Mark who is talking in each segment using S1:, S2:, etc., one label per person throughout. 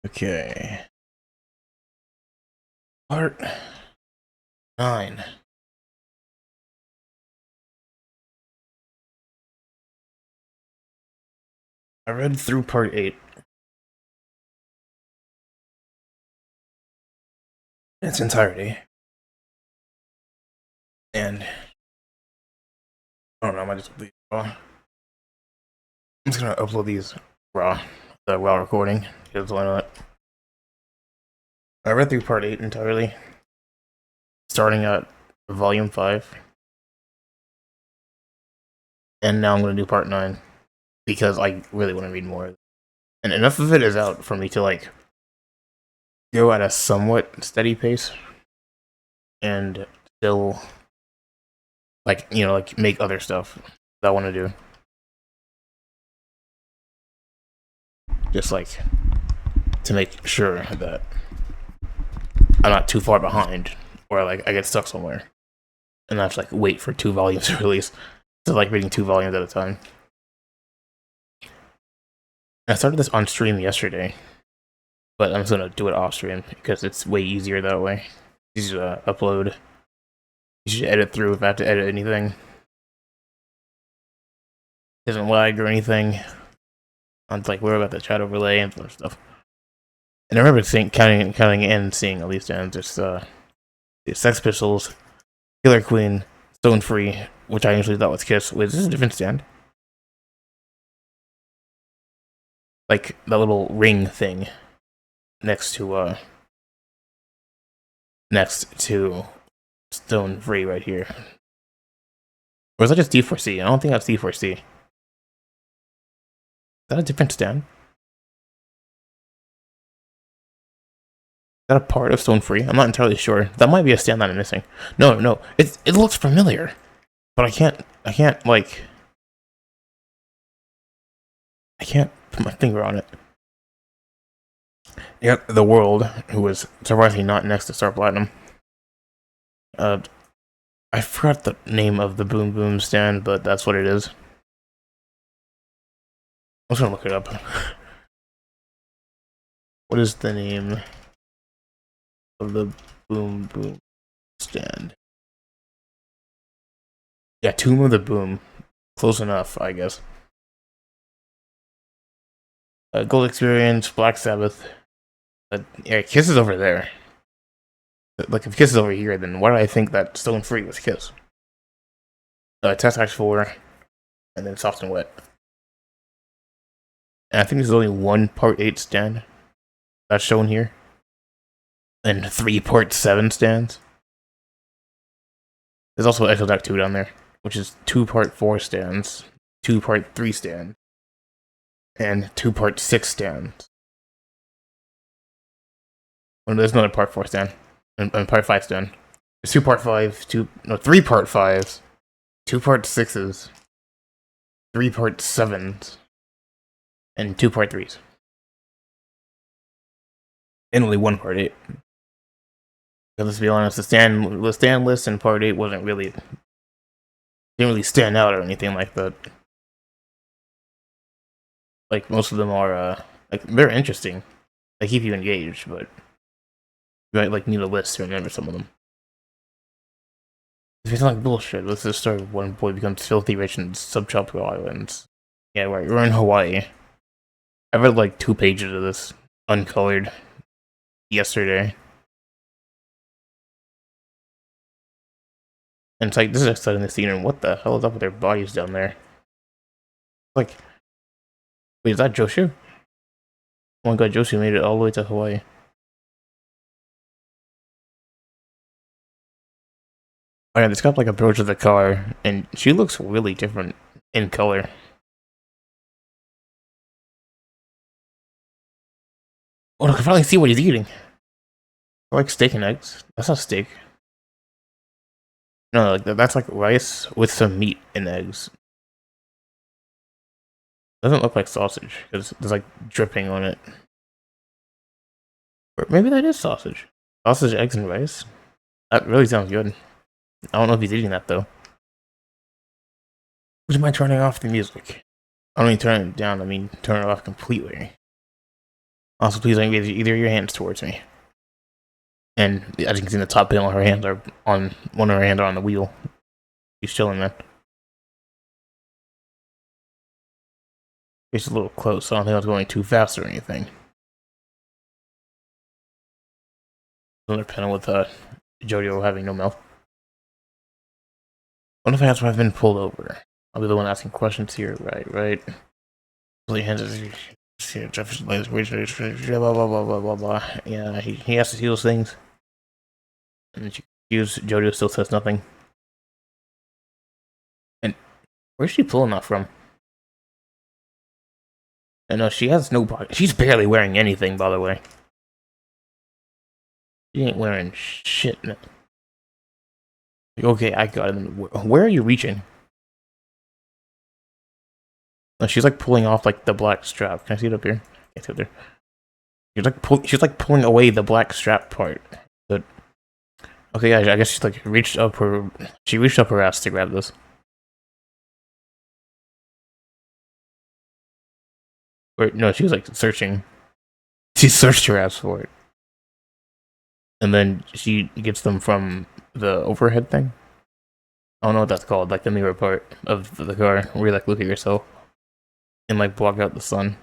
S1: Okay. Part 9. I read through part 8 in its entirety. And I don't know, I might just leave raw. I'm just gonna upload these raw, the raw recording. Because why not? I read through part 8 entirely, starting at volume 5. And now I'm gonna do part 9 because I really want to read more. And enough of it is out for me to go at a somewhat steady pace and still make other stuff that I want to do. Just to make sure that I'm not too far behind, or I get stuck somewhere, and I have to wait for 2 volumes to release. So reading 2 volumes at a time. I started this on stream yesterday, but I'm just gonna do it off stream because it's way easier that way. Easy to upload. Easy to edit through if I have to edit anything. Doesn't lag or anything. I'm worried about the chat overlay and other stuff. And I remember counting in seeing at least just the Sex Pistols, Killer Queen, Stone Free, which I initially thought was Kiss. Wait, is this a different stand? That little ring thing next to Stone Free right here. Or is that just D4C? I don't think that's D4C. Is that a different stand? Is that a part of Stone Free? I'm not entirely sure. That might be a stand that I'm missing. No. It looks familiar. But I can't put my finger on it. Yep, the World, who was surprisingly not next to Star Platinum. I forgot the name of the Boom Boom stand, but that's what it is. I'm just gonna look it up. What is the name of the Boom Boom stand? Yeah, Tomb of the Boom. Close enough, I guess. Gold Experience, Black Sabbath. Yeah, Kiss is over there. If Kiss is over here, then why do I think that Stone Free was Kiss? Test Act 4, and then Soft and Wet. And I think there's only one Part 8 stand that's shown here. And 3 Part 7 stands. There's also Echo Deck 2 down there, which is 2 Part 4 stands, 2 Part 3 stands, and 2 Part 6 stands. Well, there's another Part 4 stand, and Part 5 stand. There's 2 Part 5, 3 Part 5s, 2 Part 6s, 3 Part 7s, and 2 Part 3s. And only 1 Part 8. Because let's be honest, the stand list in Part 8 didn't really stand out or anything like that. Most of them are, they're interesting. They keep you engaged, but you might, need a list to remember some of them. If it's not bullshit, let's just start with one boy becomes filthy rich in subtropical islands. Yeah, right, we're in Hawaii. I read 2 pages of this, uncolored, yesterday. And it's this is exciting to see, and what the hell is up with their bodies down there? Wait, is that Joshu? Oh my god, Joshu made it all the way to Hawaii. Oh yeah, this got approaches the car, and she looks really different in color. Oh, I can finally see what he's eating. I like steak and eggs. That's not steak. No, that's rice with some meat and eggs. Doesn't look like sausage because there's dripping on it. Or maybe that is sausage. Sausage, eggs, and rice. That really sounds good. I don't know if he's eating that though. Would you mind turning off the music? I don't mean turn it down. I mean turn it off completely. Also, please don't raise either of your hands towards me. And as you can see in the top panel, her hands are on one of her hands are on the wheel. She's chilling, man. It's a little close, so I don't think I was going too fast or anything. Another panel with Jojo having no mouth. What if that's why I've been pulled over? I'll be the one asking questions here, right? Blah blah blah blah blah. Yeah, he has to see those things. And she Jojo still says nothing. And where's she pulling that from? I know she has no body. She's barely wearing anything, by the way. She ain't wearing shit. Okay, I got it. Where are you reaching? Oh, she's like pulling off like the black strap. Can I see it up here? Can't see it there. She's like pulling away the black strap part. But okay, I guess she's like reached up her ass to grab this. Or no, she was like searching. She searched her ass for it. And then she gets them from the overhead thing. I don't know what that's called, like the mirror part of the car, where you like look at yourself and like block out the sun.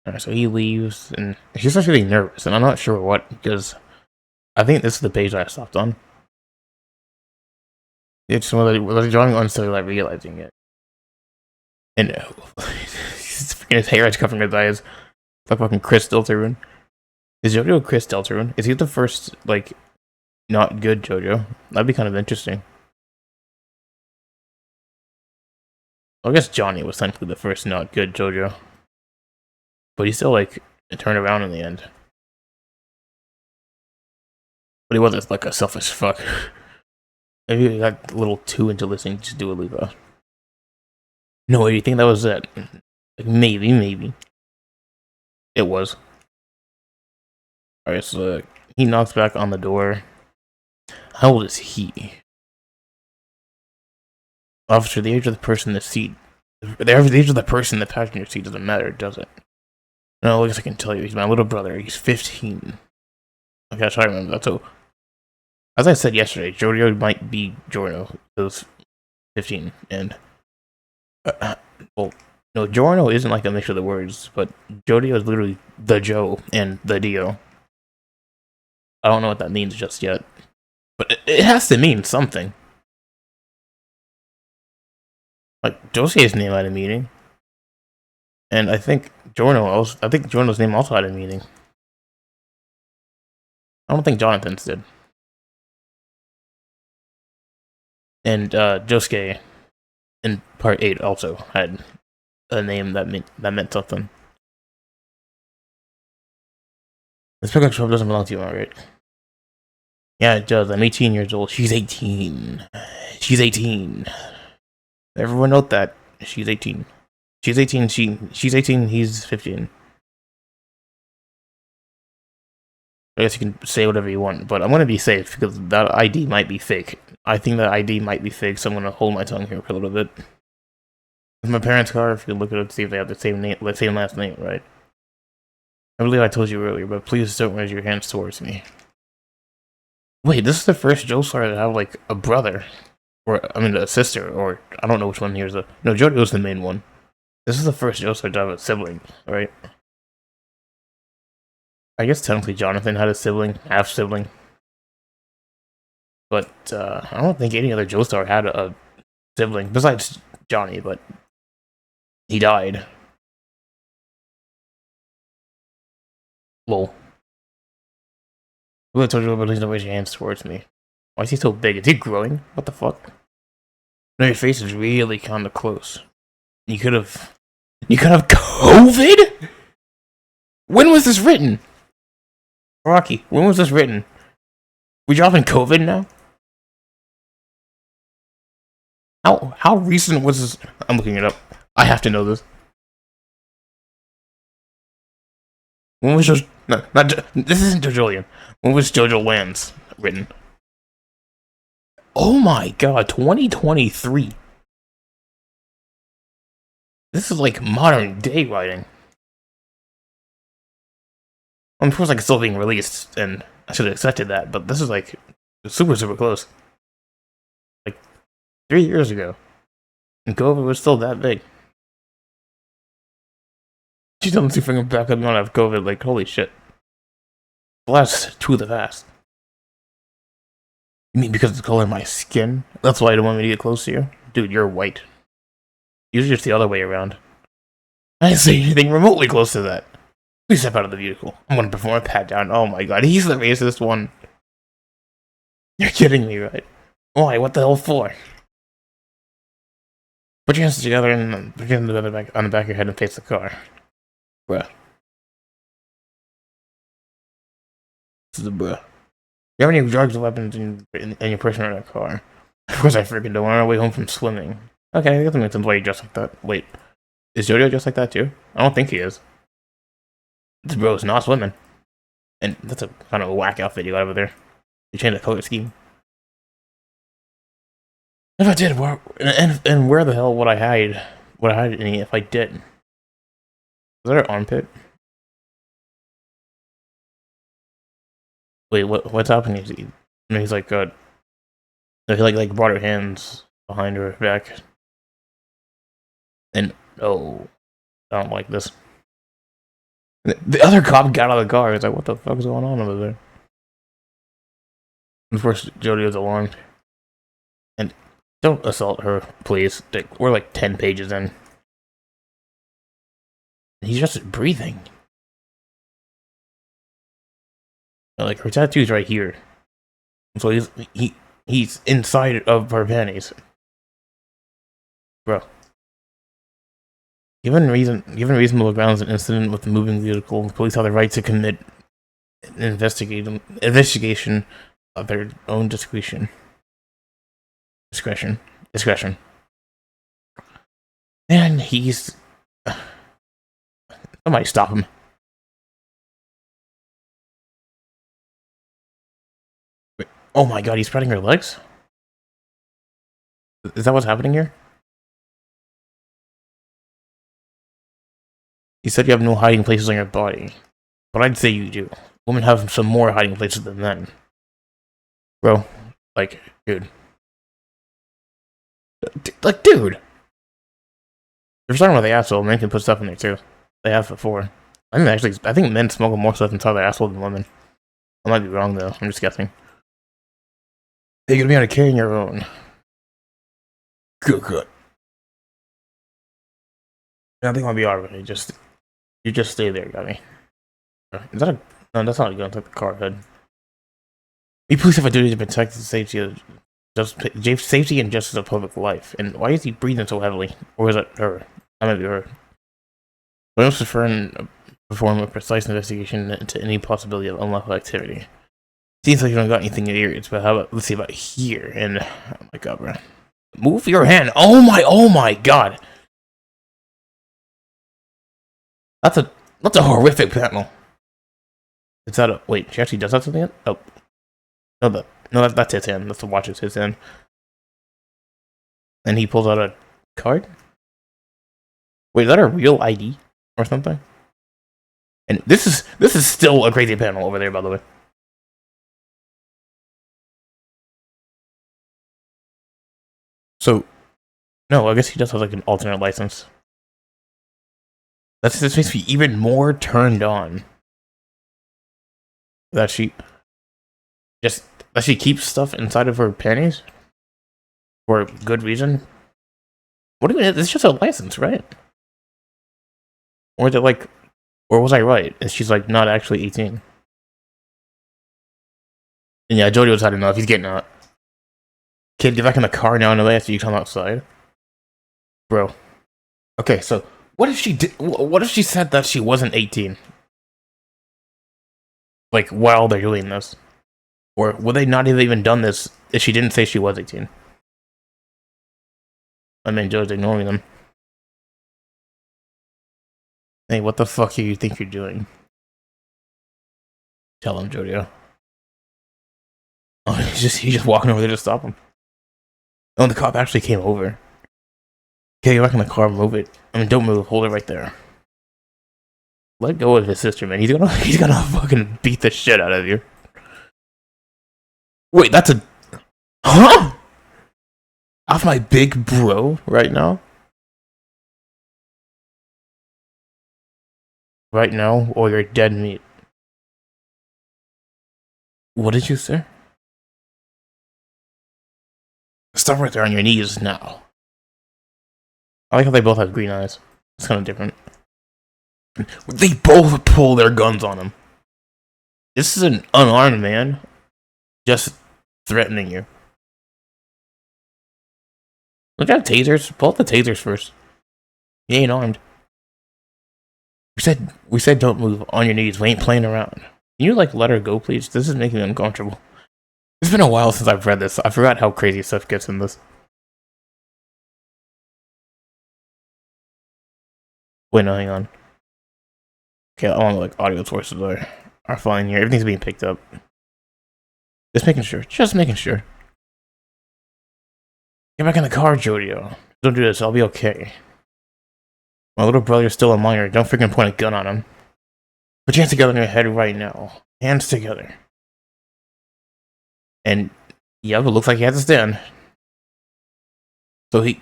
S1: Alright, so he leaves, and she starts getting nervous, and I'm not sure what, because I think this is the page I stopped on. It's one of the drawing on, so like realizing it. And his hair is covering his eyes. Like fucking Chris Deltarune. Is Jojo Chris Deltarune? Is he the first, like, not good Jojo? That'd be kind of interesting. Well, I guess Johnny was technically the first not good Jojo. But he still, like, turned around in the end. But he wasn't, like, a selfish fuck. Maybe he got a little too into listening to Dua Lipa. No, do you think that was it? Like, maybe. It was. Alright, so he knocks back on the door. How old is he? Officer, the age of the person in the seat. The age of the person in the passenger seat doesn't matter, does it? No, I guess I can tell you. He's my little brother. He's 15. Okay, I try to remember that. So, as I said yesterday, Jojo might be Giorno. He was 15. And, well, no, Giorno isn't like a mix of the words, but Jojo is literally the Joe and the Dio. I don't know what that means just yet. But it has to mean something. Like, Josie's name had a meaning. And I think Giorno's name also had a meaning. I don't think Jonathan's did. And Josuke in part 8 also had a name that meant something. This pickup truck doesn't belong to you, alright? Yeah, it does. I'm 18 years old. She's 18. She's 18. Everyone note that. She's 18. She's 18. She's 18. He's 15. I guess you can say whatever you want, but I'm gonna be safe because that ID might be fake. I think that ID might be fake, so I'm gonna hold my tongue here for a little bit. It's my parents' car. If you look at it, see if they have the same name, the same last name, right? I believe I told you earlier, but please don't raise your hands towards me. Wait, this is the first Joe star to have like a brother, or I mean a sister, or I don't know which one here's a. No, Jojo's the main one. This is the first Joe star to have a sibling, right? I guess technically Jonathan had a sibling, half sibling. But I don't think any other Joestar had a sibling besides Johnny, but he died. Lol. I told you, but please don't raise your hands towards me. Why is he so big? Is he growing? What the fuck? No, your face is really kind of close. You could have COVID? When was this written? Rocky, when was this written? We dropping COVID now? How recent was this? I'm looking it up. I have to know this. When was this isn't Jojolands. When was Jojolands written? Oh my god, 2023. This is like modern day writing. Of course, like it's still being released, and I should have accepted that, but this is like super, super close. Like 3 years ago, and COVID was still that big. She's done two finger back up on have COVID. Like holy shit. Blast to the past. You mean because of the color of my skin? That's why I don't want me to get close to you, dude. You're white. Usually it's the other way around. I didn't say anything remotely close to that. Please step out of the vehicle. I'm gonna perform a pat down. Oh my god, he's the racist one. You're kidding me, right? Why? What the hell for? Put your hands together and put your hands on the back of your head and face the car. Bruh. This is a bruh. You have any drugs or weapons in your person or in a car? Of course I freaking don't. On our way home from swimming. Okay, I guess that makes sense why you dress like that. Wait, is Jojo just like that too? I don't think he is. This bro is not swimming. And that's a kind of a whack outfit you got over there. You changed the color scheme. If I did, and where the hell would I hide? Would I hide any if I did? Is that an armpit? Wait, what's happening? He's like, he like brought her hands behind her back. And, oh, I don't like this. The other cop got out of the car. He's like, what the fuck is going on over there? Of course, Jodie was alarmed. And don't assault her, please. We're like 10 pages in. He's just breathing. Like, her tattoo's right here. So he's inside of her panties. Bro. Given reasonable grounds an incident with a moving vehicle, police have the right to commit an investigation of their own discretion. And he's... Somebody stop him. Wait, oh my god, he's spreading her legs? Is that what's happening here? You said you have no hiding places on your body. But I'd say you do. Women have some more hiding places than men. Bro, like, dude. Like, dude! If you're talking about the asshole, men can put stuff in there too. They have before. I think men smuggle more stuff inside their asshole than women. I might be wrong though, I'm just guessing. You're gonna be able to carry your own. Good. I think I'll be alright. You just stay there, got me. Is that a... No, that's not a gun, it's like the car hood. We police have a duty to protect the safety and justice of public life. And why is he breathing so heavily? Or is it her? That might be her. We must perform a precise investigation into any possibility of unlawful activity. Seems like you don't got anything in your ears, but how about, let's see about here, and, oh my god, bro. Move your hand! Oh my god! That's a horrific panel. Is that a, wait, she actually does have something in? Oh. No, that's his hand. That's the watch's his hand. And he pulls out a card? Wait, is that a real ID? Or something? And this is still a crazy panel over there, by the way. So, no, I guess he does have like an alternate license. This makes me even more turned on. That she keeps stuff inside of her panties for good reason. What do you mean? It's just a license, right? Or is it like, or was I right? And she's like not actually 18. And yeah, Jojo's had enough. He's getting out. Kid, get back in the car now and away after you come outside, bro. Okay, so what if she did? What if she said that she wasn't 18? Like while they're doing this, or would they not have even done this if she didn't say she was 18? I mean, Joe's ignoring them. Hey, what the fuck do you think you're doing? Tell him, Jojo. Oh, he's just walking over there to stop him. Oh, the cop actually came over. Okay, get back in the car, move it. I mean, don't move, hold it right there. Let go of his sister, man. He's gonna fucking beat the shit out of you. Wait, that's a huh? Off my big bro right now? Right now, or you're dead meat. What did you say? Stop right there on your knees now. I like how they both have green eyes. It's kind of different. They both pull their guns on him. This is an unarmed man just threatening you. Look at tasers. Pull out the tasers first. He ain't armed. We said don't move on your knees. We ain't playing around. Can you like let her go, please? This is making me uncomfortable. It's been a while since I've read this. I forgot how crazy stuff gets in this. Wait, no, hang on. Okay, I want like audio sources are fine here. Everything's being picked up. Just making sure. Just making sure. Get back in the car, Jojo. Don't do this. I'll be okay. My little brother's still a minor. Don't freaking point a gun on him. Put your hands together in your head right now. Hands together. And yeah, it looks like he has to stand. So he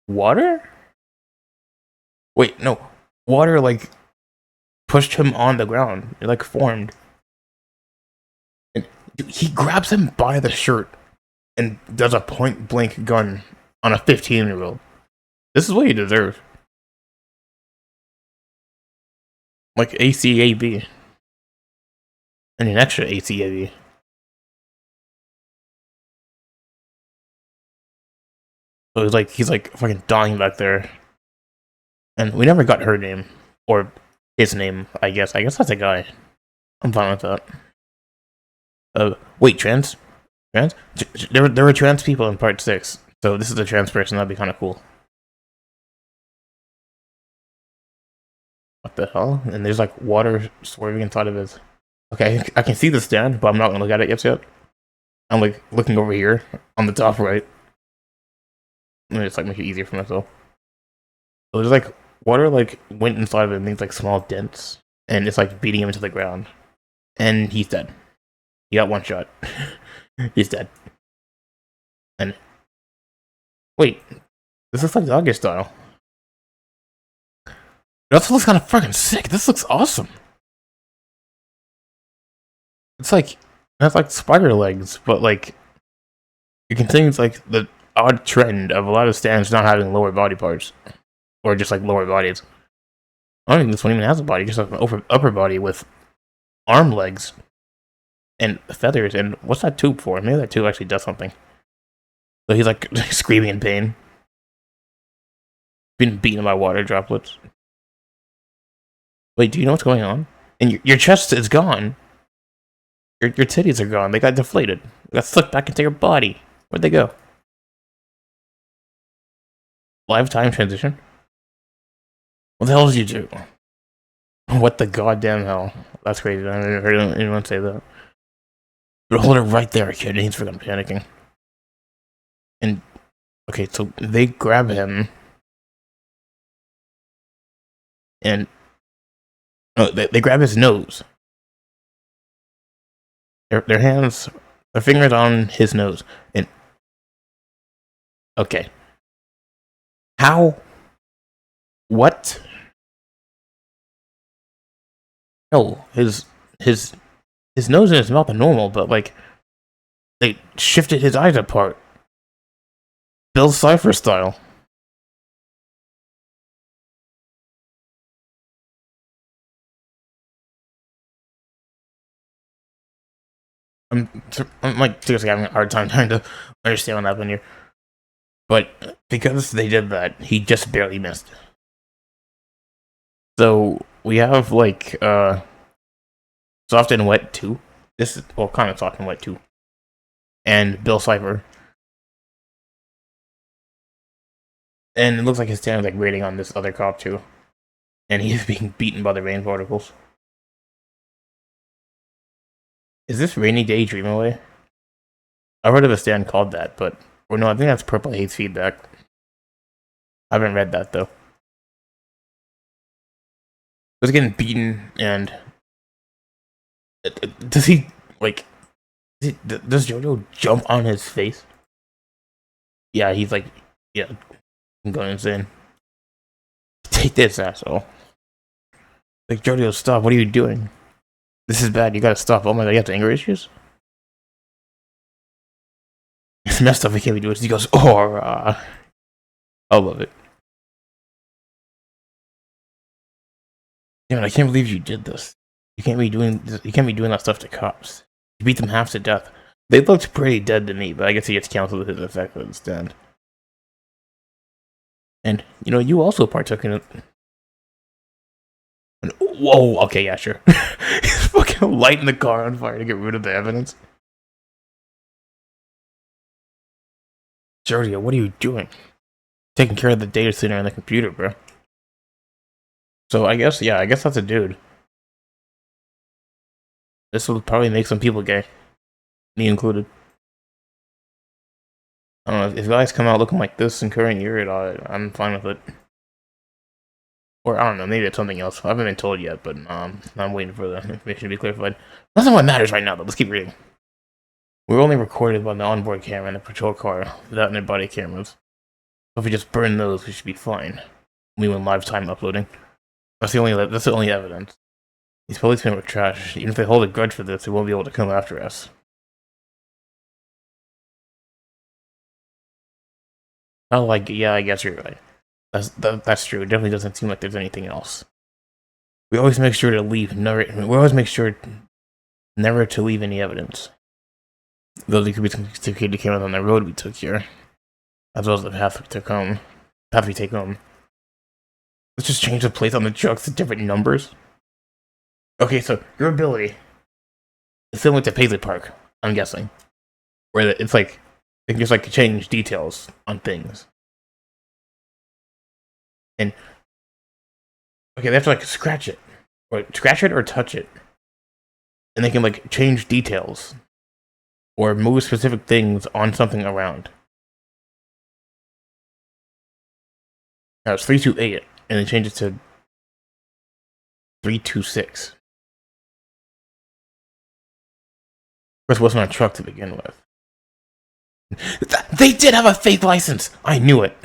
S1: water? Wait, no. Water like pushed him on the ground. It like formed. And he grabs him by the shirt and does a point blank gun on a 15-year-old. This is what you deserve. Like ACAB. And an extra ACAB. So he's like fucking dying back there. And we never got her name. Or his name, I guess. I guess that's a guy. I'm fine with that. Wait, trans? Trans? There were trans people in part 6. So this is a trans person, that'd be kinda cool. What the hell? And there's like water swerving inside of his. Okay, I can see the stand, but I'm not gonna look at it yet. I'm like looking over here on the top right. Let me just like make it easier for myself. So there's like water like went inside of it and things like small dents, and it's like beating him into the ground. And he's dead. He got one shot. He's dead. And wait, this looks like doggy style. That looks kind of fucking sick. This looks awesome. It's like that's like spider legs, but like it continues like the odd trend of a lot of stands not having lower body parts, or just like lower bodies. I don't think this one even has a body, just like an upper body with arm legs and feathers. And what's that tube for? Maybe that tube actually does something. So he's like screaming in pain, being beaten by water droplets. Wait, do you know what's going on? And your chest is gone. Your titties are gone. They got deflated. They got sucked back into your body. Where'd they go? Lifetime transition? What the hell did you do? What the goddamn hell? That's crazy. I never heard anyone say that. But hold it right there, kid. He's freaking panicking. And okay, so they grab him, and they grab his nose. Their hands, their fingers on his nose, and okay, how? What? No, his nose and his mouth are normal, but like they shifted his eyes apart, Bill Cipher style. I'm like seriously having a hard time trying to understand what happened here. But because they did that, he just barely missed. So we have like Soft and Wet 2. This is well kind of Soft and Wet 2. And Bill Cipher. And it looks like his stand is like raiding on this other cop too. And he's being beaten by the rain particles. Is this Rainy Day Dream Away? I've heard of a stand called that, but Or no, I think that's Purple Hate's feedback. I haven't read that though. He was getting beaten, and does he like? Does Jojo jump on his face? Yeah, he's like, yeah, I'm going insane. Take this, asshole. Like, Jojo, stop. What are you doing? This is bad. You gotta stop. Oh my god, you have anger issues? It's messed up. I can't be doing this. He goes, oh, I love it. Damn, I can't believe you did this. You can't be doing this. You can't be doing that stuff to cops. You beat them half to death. They looked pretty dead to me, but I guess he gets counseled with his effect on the stand. And, you know, you also partook in it. Whoa, okay, yeah, sure. He's fucking lighting the car on fire to get rid of the evidence. Jordio, what are you doing? Taking care of the data center and the computer, bro. So I guess, yeah, I guess that's a dude. This will probably make some people gay. Me included. I don't know, if guys come out looking like this in current year, I'm fine with it. Or, I don't know, maybe it's something else. I haven't been told yet, but I'm waiting for the information to be clarified. That's not what matters right now, though. Let's keep reading. We're only recorded by the onboard camera and the patrol car, without any body cameras. So if we just burn those, we should be fine. We went live time uploading. That's the only evidence. These policemen were trash. Even if they hold a grudge for this, they won't be able to come after us. Not like, yeah, I guess you're right. That's true. It definitely doesn't seem like there's anything else. We always make sure to leave. We always make sure never to leave any evidence. Though there could be some security cameras on the road we took here, as well as the path we take home. Let's just change the plates on the trucks to different numbers. Okay, so your ability is similar to Paisley Park, I'm guessing, where it's like they can just like change details on things. And okay, they have to like scratch it or touch it, and they can like change details or move specific things on something around. Now it's 328, and they change it to 326. Of course, it wasn't a truck to begin with. They did have a fake license. I knew it.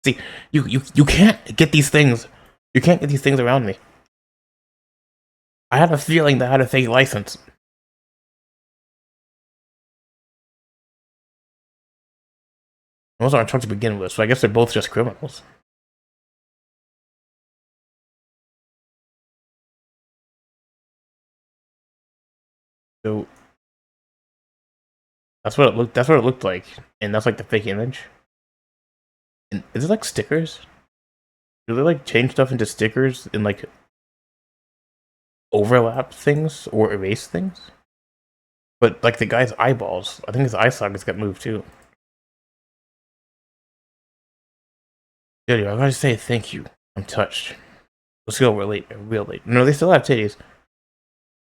S1: See, you can't get these things. You can't get these things around me. I had a feeling they had a fake license. Those aren't trucks to begin with, so I guess they're both just criminals. So that's what it looked. That's what it looked like, and that's like the fake image. And is it like stickers? Do they like change stuff into stickers and like overlap things or erase things? But like the guy's eyeballs, I think his eye sockets got moved too. Dude, I gotta say thank you. I'm touched. Let's go. We're late. Real late. No, they still have titties.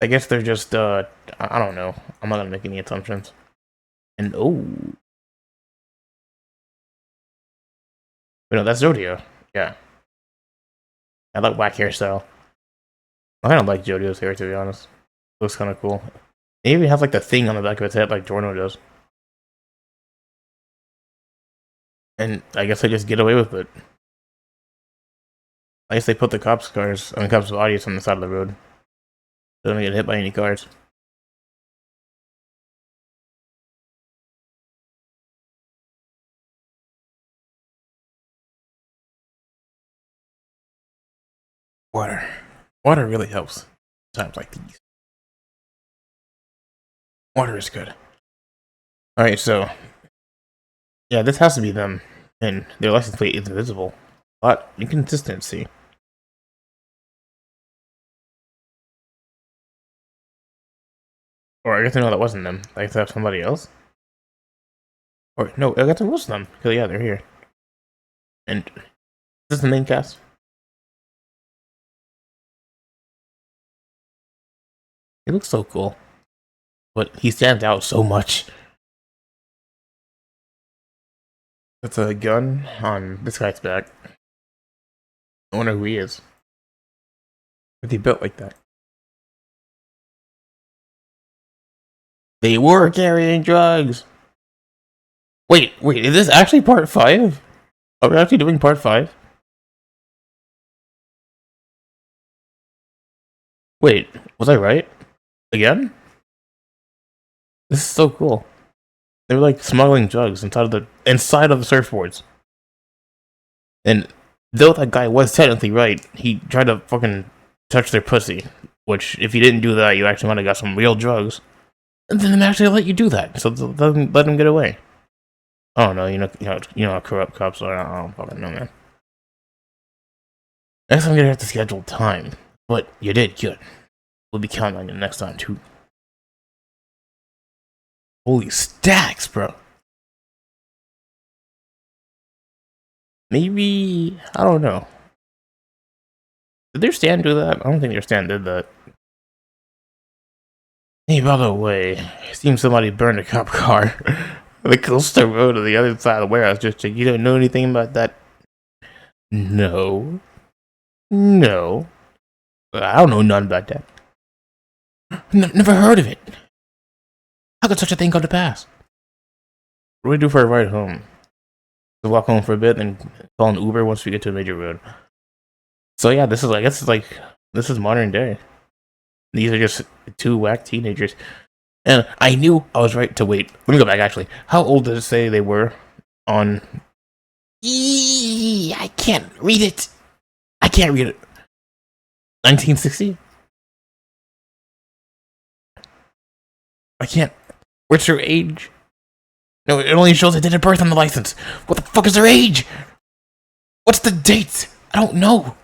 S1: I guess they're just I don't know. I'm not gonna make any assumptions. And oh, but no, that's Jodio. Yeah, I like whack hairstyle. I kind of like Jodio's hair, to be honest. Looks kind of cool. It even has like the thing on the back of his head, like Jorno does. And I guess I just get away with it. I guess they put the cops' bodies on the side of the road. They don't get hit by any cars. Water. Water really helps times like these. Water is good. Alright, so yeah, this has to be them. And their license plate is invisible. But inconsistency. Or I guess I know that wasn't them. I guess that's somebody else. Or no, I guess it was them. Because yeah, they're here. And this is the main cast. He looks so cool. But he stands out so much. That's a gun on this guy's back. I wonder who he is. But he built like that. They were carrying drugs. Wait, is this actually part 5? Are we actually doing part 5? Wait, was I right? Again? This is so cool. They were like smuggling drugs inside of the surfboards. And though that guy was technically right, he tried to fucking touch their pussy. Which, if you didn't do that, you actually might have got some real drugs. And then they actually let you do that, so let them get away. I don't know, you know how corrupt cops are. I don't fucking know, man. Next time I'm gonna have to schedule time, but you did good. We'll be counting on you next time too. Holy stacks, bro. Maybe I don't know. Did their stand do that? I don't think their stand did that. Hey, by the way, it seems somebody burned a cop car. The coastal road on the other side of the warehouse district. You don't know anything about that? No. No. I don't know none about that. Never heard of it. How could such a thing come to pass? What do we do for a ride home? To walk home for a bit and call an Uber once we get to a major road. So yeah, this is modern day. These are just two whack teenagers. And I knew I was right to wait. Let me go back actually. How old did it say they were on I can't read it. I can't read it. 1960? I can't. What's their age? No, it only shows they did a birth on the license. What the fuck is their age? What's the date? I don't know.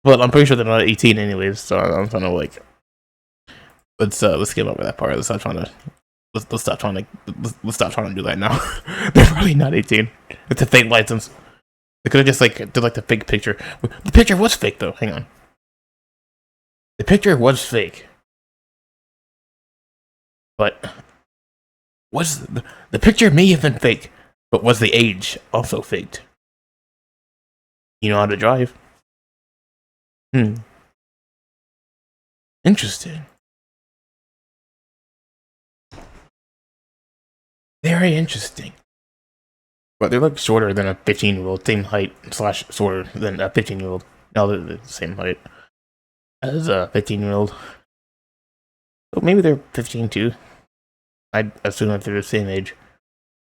S1: But I'm pretty sure they're not 18 anyways, so I'm trying to like let's skip over that part. Let's stop trying to do that now. They're probably not 18. It's a fake license. They could have just like did like the fake picture. The picture was fake though. Hang on. The picture was fake. But was the picture may have been fake, but was the age also faked? You know how to drive. Interesting. Very interesting. But they look shorter than a 15-year-old, same height / shorter than a 15-year-old. No, they're the same height as a 15-year-old. But maybe they're 15 too. I'd assume that they're the same age.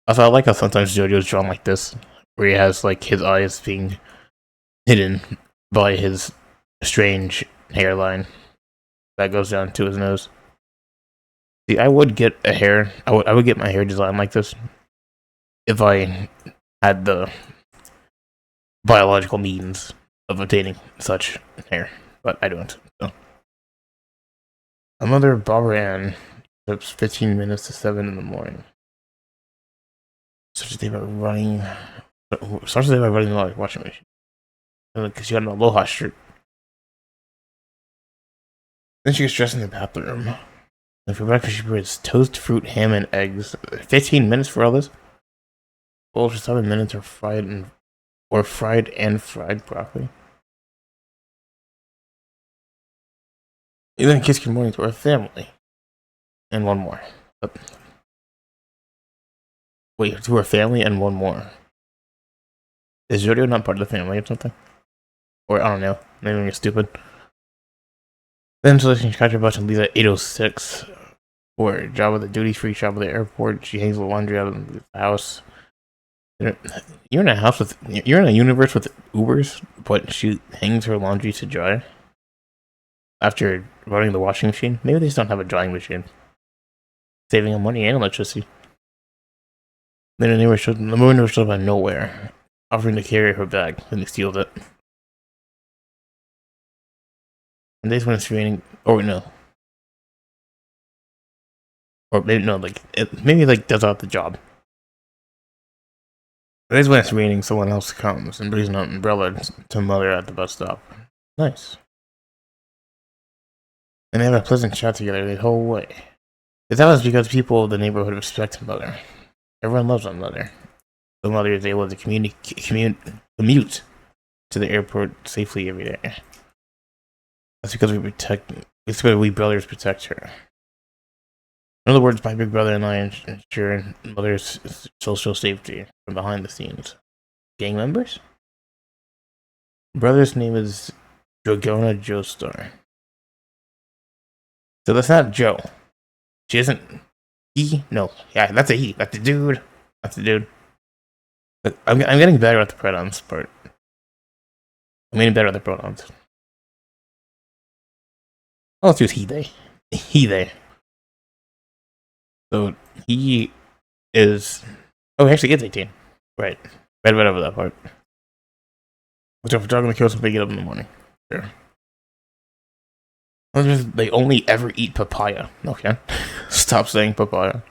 S1: Also, I like how sometimes JoJo's drawn like this, where he has like his eyes being hidden by his strange hairline that goes down to his nose. See, I would get a hair. I would get my hair designed like this if I had the biological means of obtaining such hair, but I don't. So. Another Barbara Ann. It's 15 minutes to 7 in the morning. Such a day about running. Starts the day by running the washing machine. Because you got an Aloha shirt. Then she gets dressed in the bathroom. And for breakfast, she prepares toast, fruit, ham, and eggs. 15 minutes for all this? Bowls for 7 minutes are fried and fried broccoli. You then kiss good morning to our family. And one more. Wait, to our family and one more. Is Jojo not part of the family or something? Or I don't know. Maybe I'm stupid. Then so she catch her bus and leaves at 8:06 for a job at the duty-free shop at the airport. She hangs the laundry out of the house. You're in a universe with Ubers, but she hangs her laundry to dry after running the washing machine. Maybe they just don't have a drying machine, saving on money and electricity. Then the neighbor shows up out of nowhere, offering to carry her bag, and they steals it. And days when it's raining, or no, or maybe no, like maybe like does out the job. Days when it's raining, someone else comes and brings an umbrella to mother at the bus stop. Nice. And they have a pleasant chat together the whole way. That was because people of the neighborhood respect mother. Everyone loves our mother. The mother is able to commute to the airport safely every day. That's because it's because we brothers protect her. In other words, my big brother and I ensure mother's social safety from behind the scenes. Gang members? Brother's name is Dragona Joestar. So that's not Joe. She isn't he? No. Yeah, that's a he. That's a dude. That's a dude. But I'm getting better at the pronouns part. I'm getting better at the pronouns. Oh, let's use he, they. He, they. So he is. Oh, he actually is 18. Right. Right over that part. So if we're talking to kill something, get up in the morning. Sure. They only ever eat papaya. Okay. Stop saying papaya.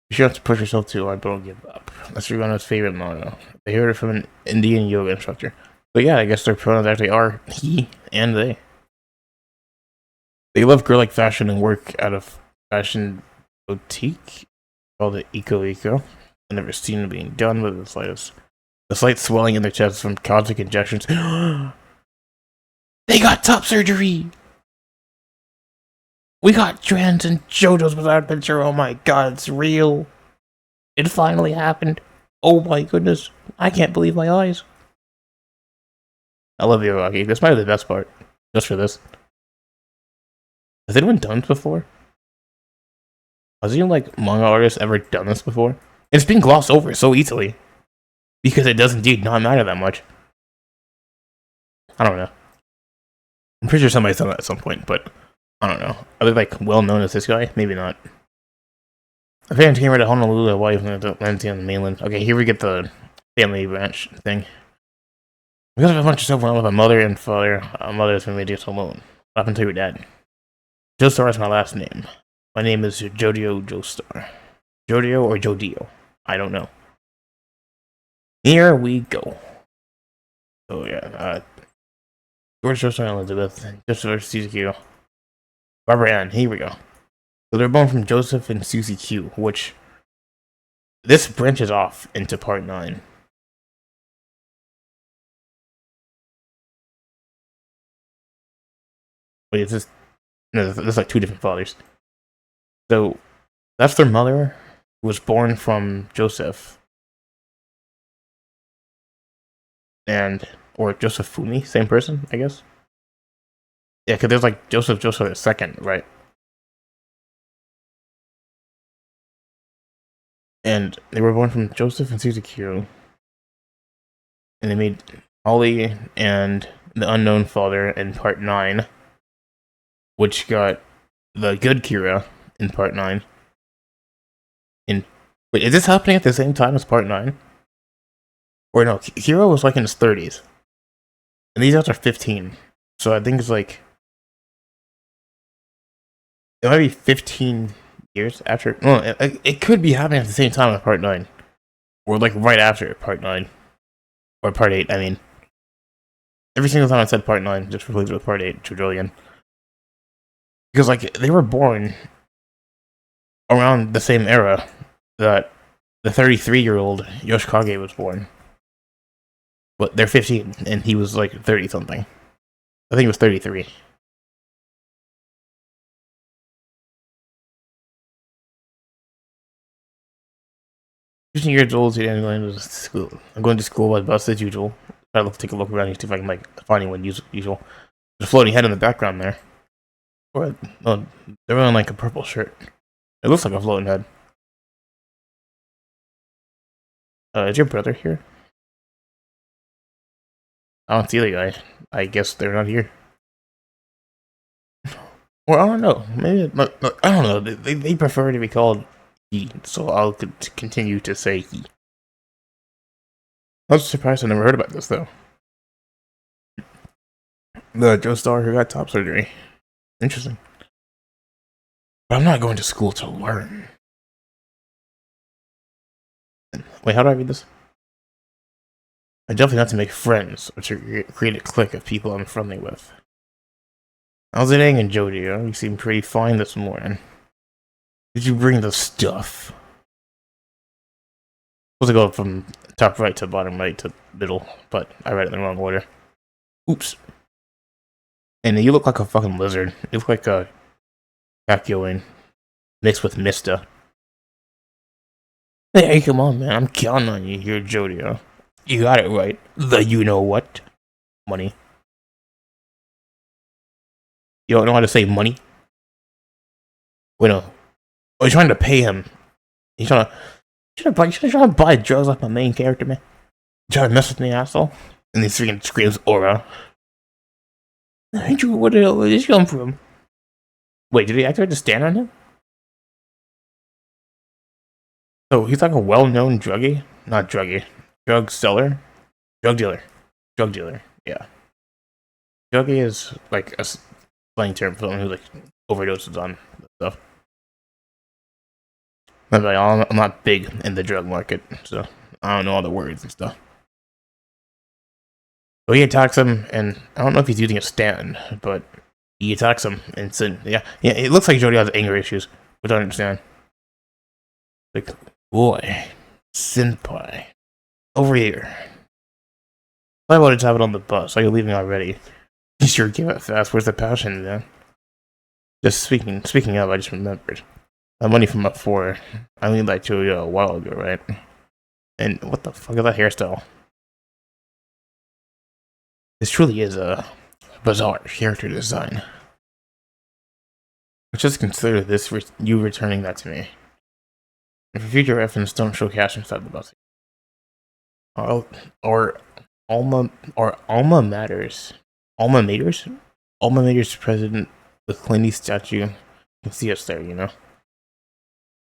S1: You should have to push yourself too hard, but don't give up. That's Rihanna's favorite motto. They heard it from an Indian yoga instructor. But yeah, I guess their pronouns actually are he and they. They love girl-like fashion and work out of fashion boutique called it Eco. I never seen it being done with the slight swelling in their chests from cosmic injections. They got top surgery! We got trans and JoJo's Bizarre Adventure. Oh my god, it's real. It finally happened. Oh my goodness. I can't believe my eyes. I love you, Rocky. This might be the best part. Just for this. Has anyone done this before? Has any like manga artist ever done this before? It's been glossed over so easily. Because it does indeed not matter that much. I don't know. I'm pretty sure somebody's done that at some point, but I don't know. Are they like well known as this guy? Maybe not. A parent came to Honolulu, a wife, and landed on the mainland. Okay, here we get the family branch thing. Because of a bunch of stuff went on with my mother and father, my mother has been made us alone. What happened to your dad? Joestar is my last name. My name is Jojo Joestar. Jojo or Jodio? I don't know. Here we go. Oh yeah, George Joestar and Elizabeth, Joseph Susie Q. Barbara Ann, here we go. So they're born from Joseph and Susie Q, which this branches off into part 9. Wait, is this? No, there's like 2 different fathers. So that's their mother, who was born from Joseph. Or Joseph Fumi, same person, I guess. Yeah, because there's like Joseph II, right? And they were born from Joseph and Susie Q. And they made Holly and the Unknown Father in part 9, which got the good Kira in part 9. Wait, is this happening at the same time as part 9? Or no, Kira was like in his 30s. And these guys are 15. So I think it's like... It might be 15 years after... No, it could be happening at the same time as part 9. Or like right after part 9. Or part 8, I mean. Every single time I said part 9, just replace it with part 8, Jojolands. Because like, they were born around the same era that the 33-year-old Yoshikage was born. But they're 15, and he was like 30-something. I think he was 33. Years old, I'm going to school. I'm going to school by bus as usual. Try to take a look around and see if I can like find anyone usual. There's a floating head in the background there. Or, oh, they're wearing like a purple shirt. It looks like a floating head. Is your brother here? I don't see the guy. I guess they're not here. Or I don't know. Maybe I don't know. They prefer to be called he, so I'll continue to say he. I was surprised I never heard about this though. The Joestar who got top surgery. Interesting. But I'm not going to school to learn. Wait, how do I read this? I definitely have to make friends, or to create a clique of people I'm friendly with. How's it hanging, Jojo? You seem pretty fine this morning. Did you bring the stuff? Supposed to go from top right to bottom right to middle, but I read it in the wrong order. Oops. And you look like a fucking lizard. You look like a Kakyoin mixed with Mista. Hey, come on, man. I'm counting on you. You're Jojo. You got it right. The you know what? Money. You don't know how to say money? Wait, no. Oh, you're trying to pay him. He's trying to. You trying to buy drugs like my main character, man. You trying to mess with me, asshole? And he freaking screams aura. Where the hell did this come from? Wait, did he actually just stand on him? So he's like a well-known druggie? Not druggie. Drug seller? Drug dealer. Drug dealer. Yeah. Druggie is like a slang term for someone who like overdoses on stuff. But like, I'm not big in the drug market, so I don't know all the words and stuff. So he attacks him, and I don't know if he's using a stand, but he attacks him, and so, yeah, it looks like Jody has anger issues, which I don't understand. Like, boy, senpai, over here. I wanted to have it on the bus. Are you leaving already? You sure give it fast. Where's the passion, man? Just speaking of, I just remembered. My money from up 4. I made that to you a while ago, right? And what the fuck is that hairstyle? This truly is a bizarre character design. Just consider this you returning that to me. For future reference, don't show cash inside the bus. Or Alma Matters. Alma Mater's? Alma Mater's president, the Clinty statue. You can see us there, you know?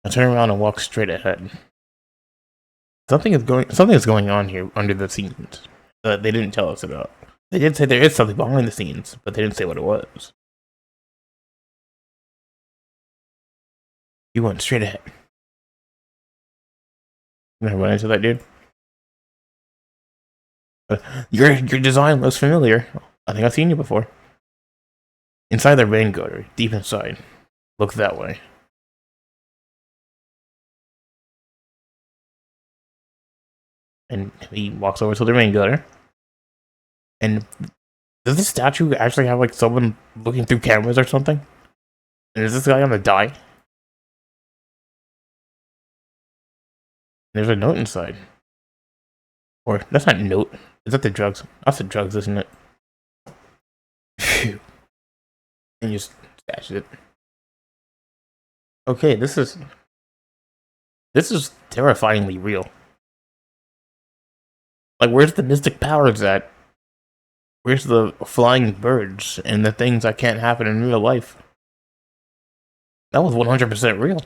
S1: I turn around and walk straight ahead. Something is going on here under the scenes that they didn't tell us about. They did say there is something behind the scenes, but they didn't say what it was. You went straight ahead. You gonna run into that dude? Your design looks familiar. I think I've seen you before. Inside the rain gutter, deep inside. Look that way. And he walks over to the rain gutter. And does this statue actually have like someone looking through cameras or something? And is this guy gonna die? There's a note inside. Or that's not a note. Is that the drugs? That's the drugs, isn't it? Phew. And you just stash it. Okay, this is terrifyingly real. Like, where's the mystic powers at? Where's the flying birds and the things that can't happen in real life? That was 100% real.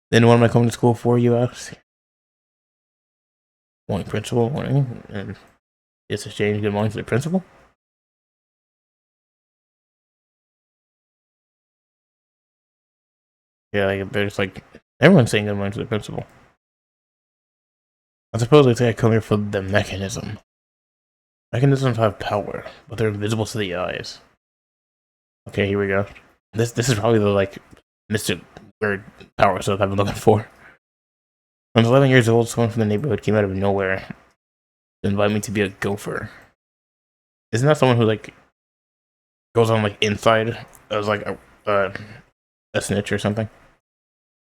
S1: Then what am I coming to school for, you ask? Morning, principal, morning, and it's exchange good morning to the principal? Yeah, like, there's like, everyone's saying good morning to the principal. I suppose they say I come here for the mechanism. Mechanisms have power, but they're invisible to the eyes. Okay, here we go. This is probably the like mystic weird power stuff I've been looking for. When I was 11 years old, someone from the neighborhood came out of nowhere to invite me to be a gopher. Isn't that someone who like goes on like inside as like a snitch or something?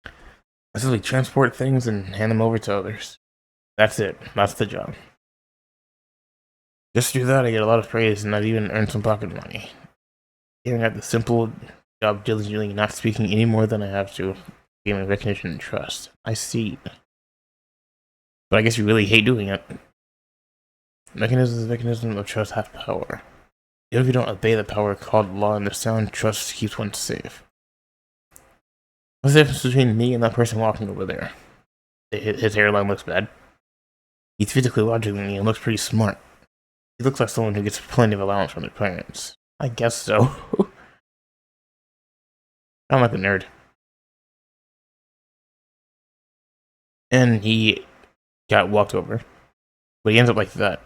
S1: I simply transport things and hand them over to others. That's it. That's the job. Just to do that, I get a lot of praise, and I've even earned some pocket money. Carrying out the simple job diligently, not speaking any more than I have to, gaining recognition and trust. I see. But I guess you really hate doing it. Mechanism of trust have power. Even if you don't obey the power called law in the sound, trust keeps one safe. What's the difference between me and that person walking over there? His hairline looks bad. He's physically larger than me and looks pretty smart. He looks like someone who gets plenty of allowance from their parents. I guess so. I'm like a nerd. And he got walked over. But he ends up like that.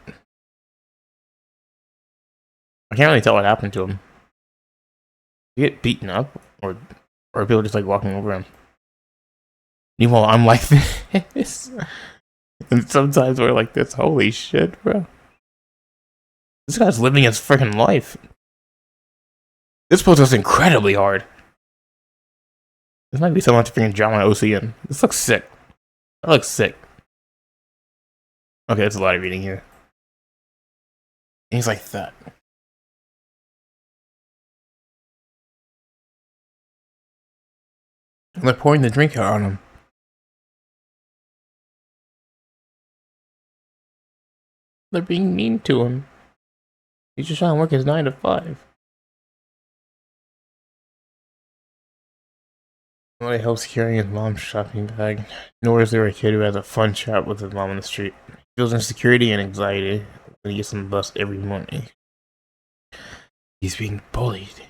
S1: I can't really tell what happened to him. Did he get beaten up? Or are people just like walking over him? Meanwhile, I'm like this. And sometimes we're like this. Holy shit, bro. This guy's living his freaking life. This pose is incredibly hard. This might be someone to freaking draw my OCN. This looks sick. That looks sick. Okay, that's a lot of reading here. And he's like that. And they're pouring the drink out on him. They're being mean to him. He's just trying to work his 9 to 5. Nobody helps carrying his mom's shopping bag. Nor is there a kid who has a fun chat with his mom on the street. He feels insecurity and anxiety when he gets on the bus every morning. He's being bullied.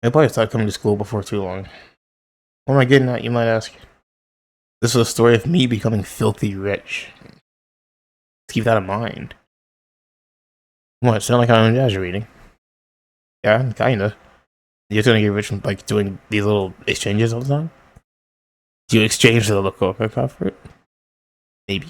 S1: I probably started coming to school before too long. What am I getting at, you might ask? This is a story of me becoming filthy rich. Let's keep that in mind. What, sound like I'm exaggerating? Yeah, kinda. You're gonna get rich from like doing these little exchanges all the time? Do you exchange the local coca for it? Maybe.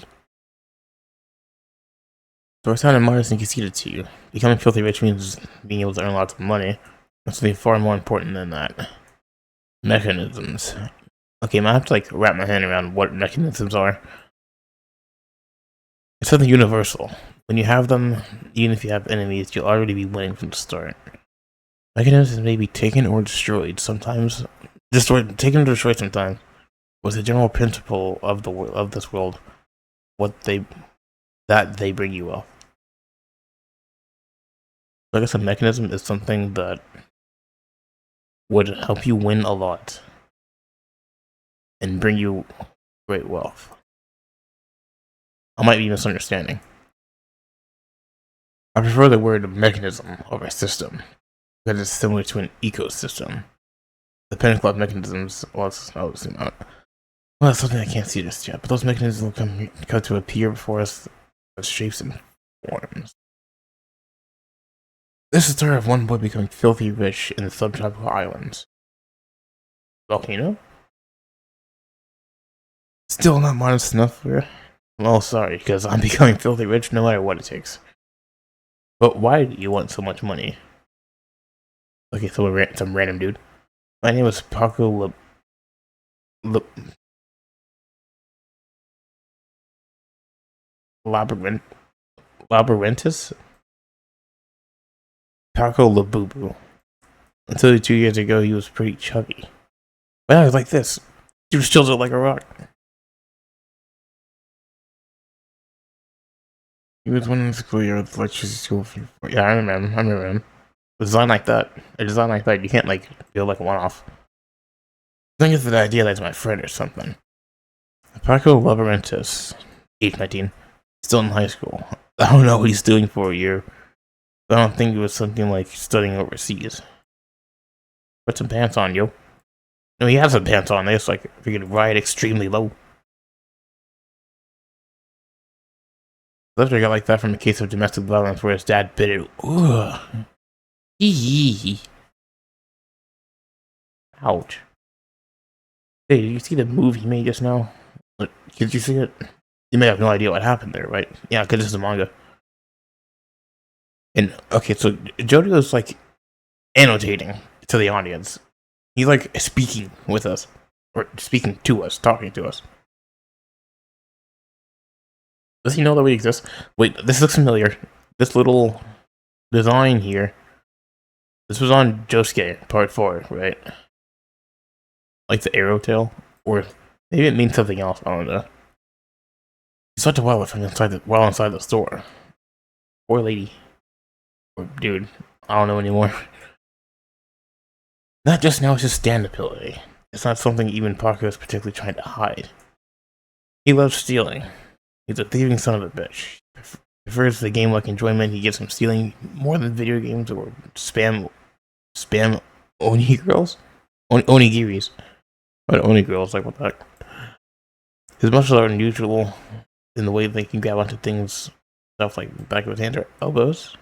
S1: So I sounded modest and conceited to you. Becoming filthy rich means being able to earn lots of money. That's something far more important than that. Mechanisms. Okay, I have to like wrap my hand around what mechanisms are. It's something universal. When you have them, even if you have enemies, you'll already be winning from the start. Mechanisms may be taken or destroyed. Sometimes taken or destroyed sometimes. Was the general principle of this world that they bring you wealth. So I guess a mechanism is something that would help you win a lot and bring you great wealth. I might be misunderstanding. I prefer the word mechanism over system because it's similar to an ecosystem. The pinnacle of mechanisms, well, it's something I can't see just yet, but those mechanisms will come to appear before us as shapes and forms. This is the story of one boy becoming filthy rich in the subtropical islands. Volcano? Still not modest enough for you? Well, sorry, because I'm becoming filthy rich no matter what it takes. But why do you want so much money? Okay, so some random dude. My name is Paco Labyrinthus? Paco Labubu. Until 2 years ago, he was pretty chubby. But I was like this. He was chilled like a rock. He was one in the school year with electricity school. Yeah, I remember him. A design like that. You can't like feel like a one-off. I think it's the idea that it's my friend or something. Paco Labyrinthus, age 19, still in high school. I don't know what he's doing for a year. I don't think it was something like studying overseas. Put some pants on, yo. No, he has some pants on. They just like freaking ride extremely low. Lifter got like that from a case of domestic violence where his dad bit it. Ugh. Eee. Ouch. Hey, did you see the move he made just now? Did you see it? You may have no idea what happened there, right? Yeah, because this is a manga. And, okay, so Jojo's like annotating to the audience. He's like speaking with us. Or speaking to us, talking to us. Does he know that we exist? Wait, this looks familiar. This little design here. This was on Josuke Part 4, right? Like the arrow tail? Or maybe it means something else, I don't know. He's such a wildlife from inside the store. Poor lady. Or dude. I don't know anymore. Not just now, it's just stand-ability. It's not something even Paco is particularly trying to hide. He loves stealing. He's a thieving son of a bitch. Prefers the game-like enjoyment he gets from stealing more than video games or spam oni girls? Onigiris. What oni girls, like what the heck? His muscles are unusual in the way they can grab onto things, stuff like the back of his hand or elbows.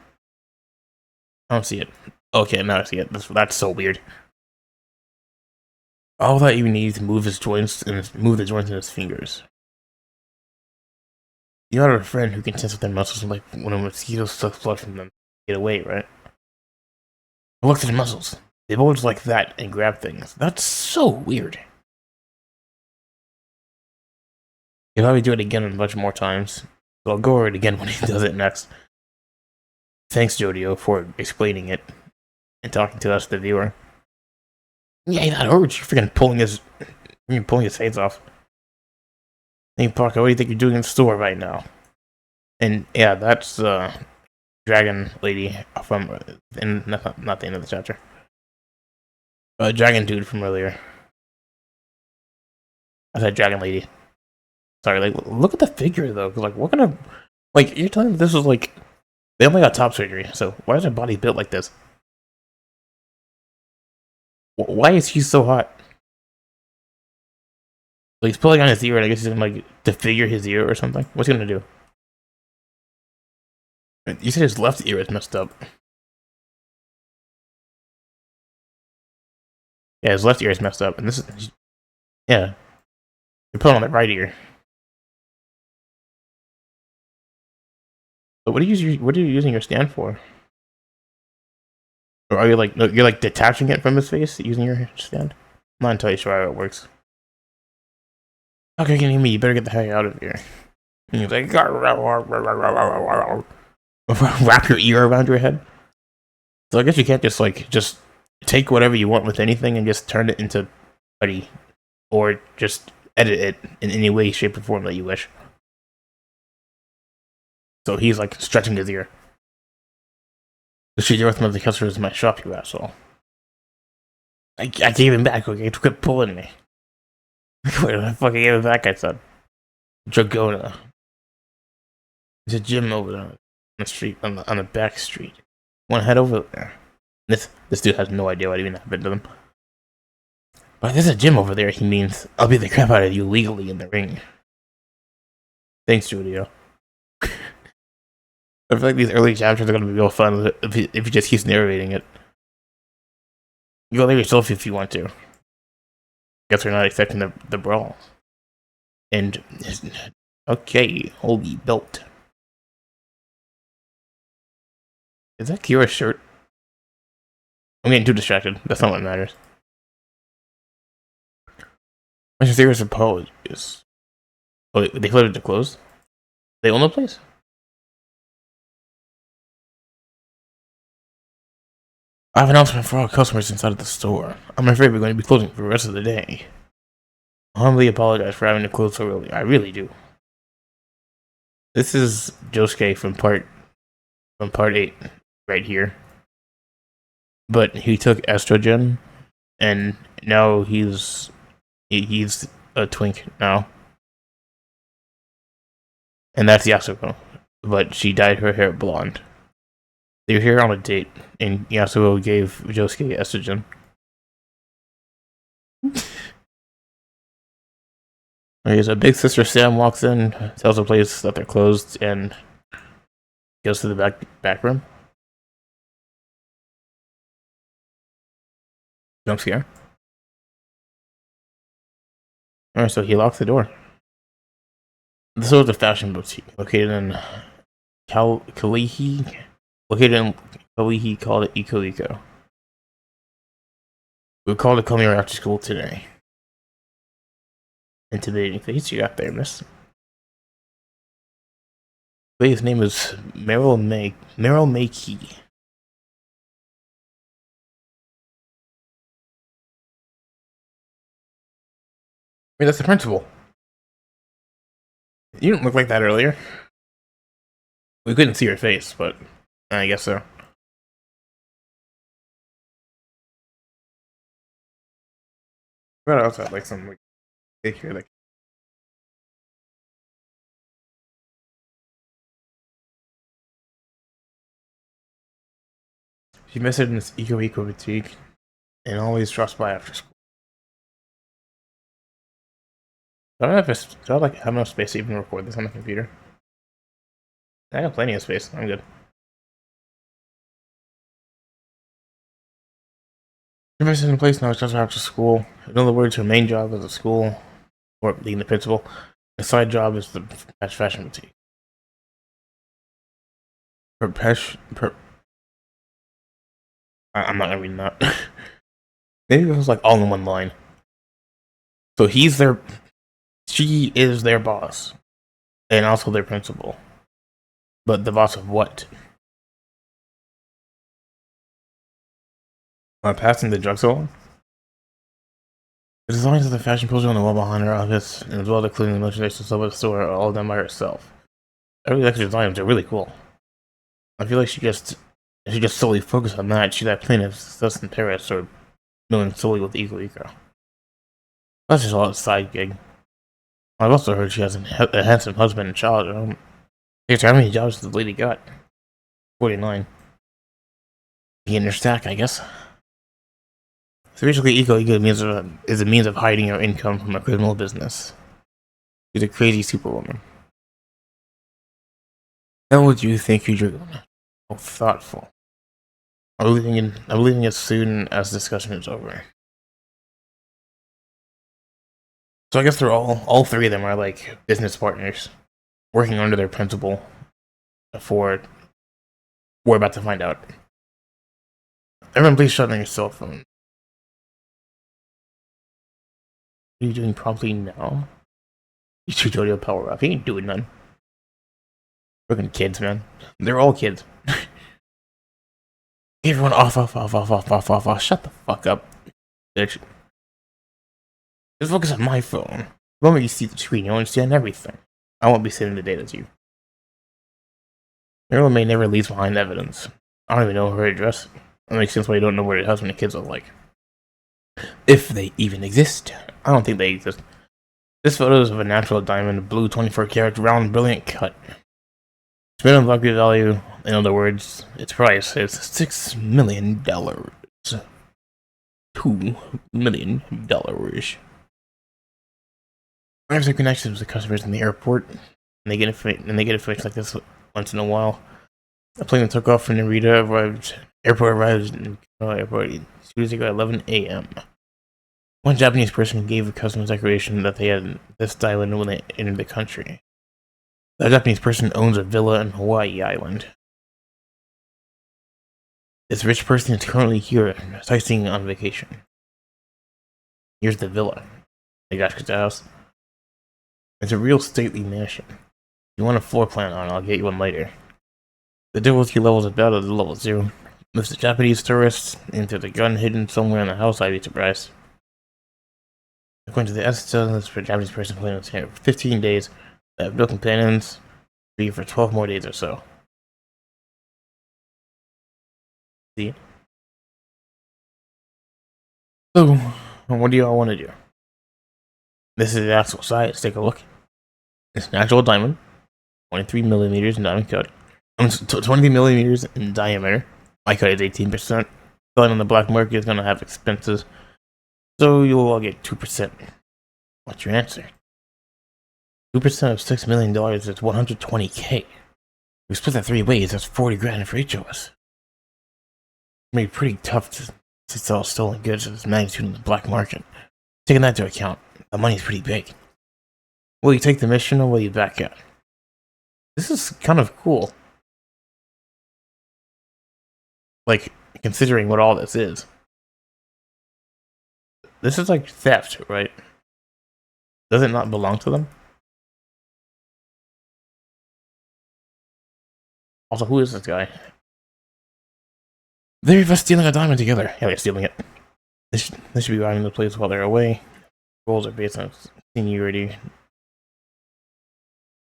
S1: I don't see it. Okay, now I see it. That's so weird. All that you need to move his joints and move the joints in his fingers. You have a friend who can sense with their muscles, like when a mosquito sucks blood from them, get away, right? Look at the muscles. They bulge like that and grab things. That's so weird. He'll probably do it again a bunch more times. So I'll go over it again when he does it next. Thanks, Jojo, for explaining it and talking to us, the viewer. Yeah, that hurts. You're pulling his face off. Hey, Parker, what do you think you're doing in the store right now? And yeah, that's Dragon Lady from, and not the end of the chapter. Dragon Dude from earlier. I said Dragon Lady. Sorry, like, look at the figure though. Like, what kind of, like, you're telling me this is like, they only got top surgery, so why is their body built like this? Why is he so hot? Like, he's pulling on his ear, and I guess he's gonna like disfigure his ear or something. What's he gonna do? You said his left ear is messed up. Yeah, his left ear is messed up, and this is, yeah, you're pulling on the right ear. But what are you using your stand for? Or are you like, no, you're like detaching it from his face using your stand? I'm not entirely sure how it works. Okay, can you hear me? You better get the heck out of here. And he's like, wrap your ear around your head. So I guess you can't just take whatever you want with anything and just turn it into putty, or just edit it in any way, shape, or form that you wish. So he's like stretching his ear. The shit you're with one of the customers in my shop, you asshole. I gave him back, okay? Quit pulling me. What the fuck I gave him back, I said. Dragona. There's a gym over there on the street, on the back street. Wanna head over there? This dude has no idea what even happened to them. But there's a gym over there, he means I'll beat the crap out of you legally in the ring. Thanks, Julio. I feel like these early chapters are gonna be real fun if he just keeps narrating it. You go there yourself if you want to. Guess we're not expecting the brawl. And okay, holy belt. Is that Kira's shirt? I'm getting too distracted. That's not what matters. My serious apologies. Oh, they flooded to close? They own the place? I have an announcement for all customers inside of the store. I'm afraid we're going to be closing for the rest of the day. I humbly apologize for having to close so early. I really do. This is Josuke from part 8 right here. But he took estrogen, and now he's a twink now. And that's Yasuko. But she dyed her hair blonde. They were here on a date, and Yasuko gave Josuke estrogen. Okay, so big sister Sam walks in, tells the place that they're closed, and goes to the back room. Jump scare. Alright, so he locks the door. This was a fashion boutique located in Kalihi. Called it Iko Iko. We called to come here after school today. Intimidating face you got there, miss. His name is Meryl Makey. I mean, that's the principal. You didn't look like that earlier. We couldn't see your face, but I guess so. What else had like some like here like she missed it in this Eco boutique and always drops by after school. Do I like have enough space to even record this on the computer? I got plenty of space. I'm good. University in place now, it's just after school. In other words, her main job is a school, or being the principal. The side job is the fashion boutique. I'm not gonna read that. Maybe it was like all in one line. So she is their boss, and also their principal. But the boss of what? Passing the drugs along? The designs of the fashion poster on the wall behind her office, and as well as including the merchandise and stuff at the store, are all done by herself. I really like her designs; they're really cool. I feel like she just solely focused on that. She'd have plenty of success in Paris or dealing solely with Eco. That's just a side gig. I've also heard she has a handsome husband and child at home. How many jobs does the lady got? 49. Getting her stack, I guess. So basically, Eco is a means of hiding your income from a criminal business. She's a crazy superwoman. How would you think you're doing? Oh, thoughtful. I'm leaving as soon as discussion is over. So I guess they're all three of them are like business partners, working under their principal. For we're about to find out. Everyone, please shut down your cell phone. What are you doing promptly now? You two jojo power up. He ain't doing none. Fucking kids, man. They're all kids. Everyone off. Shut the fuck up, bitch. Just focus on my phone. The moment you see the screen, you'll understand everything. I won't be sending the data to you. Everyone may never leaves behind evidence. I don't even know her address. That makes sense why you don't know what her husband and kids look like. If they even exist. I don't think they exist. This photo is of a natural diamond, blue 24-karat, round, brilliant cut. Its minimum market value, in other words, its price is $6 million. $2 million. There's a connection with the customers in the airport, and they get information like this once in a while. A plane that took off from Narita arrived in airport Tuesday at 11 a.m. One Japanese person gave a customs declaration that they had this diamond when they entered the country. That Japanese person owns a villa in Hawaii Island. This rich person is currently here, sightseeing on vacation. Here's the villa. They got the house. It's a real stately mansion. If you want a floor plan on it, I'll get you one later. The difficulty level is about at level 0. If the Japanese tourists into the gun hidden somewhere in the house, I'd be surprised. According to the estimates for a Japanese person playing with here for 15 days, they have no companions, be for 12 more days or so. See? So, what do y'all want to do? This is the actual site. Let's take a look. It's an actual diamond, 23 millimeters in diamond cut. 23 millimeters in diameter. My cut is 18%. Selling on the black market is going to have expenses, so you'll all get 2%. What's your answer? 2% of $6 million is $120K. We split that 3 ways, that's 40 grand for each of us. It's going to be pretty tough to sell stolen goods of this magnitude in the black market. Taking that into account, the money's pretty big. Will you take the mission or will you back out? This is kind of cool. Like, considering what all this is. This is like theft, right? Does it not belong to them? Also, who is this guy? Three of us stealing a diamond together. Yeah, we're stealing it. They should be riding the place while they're away. Roles are based on seniority.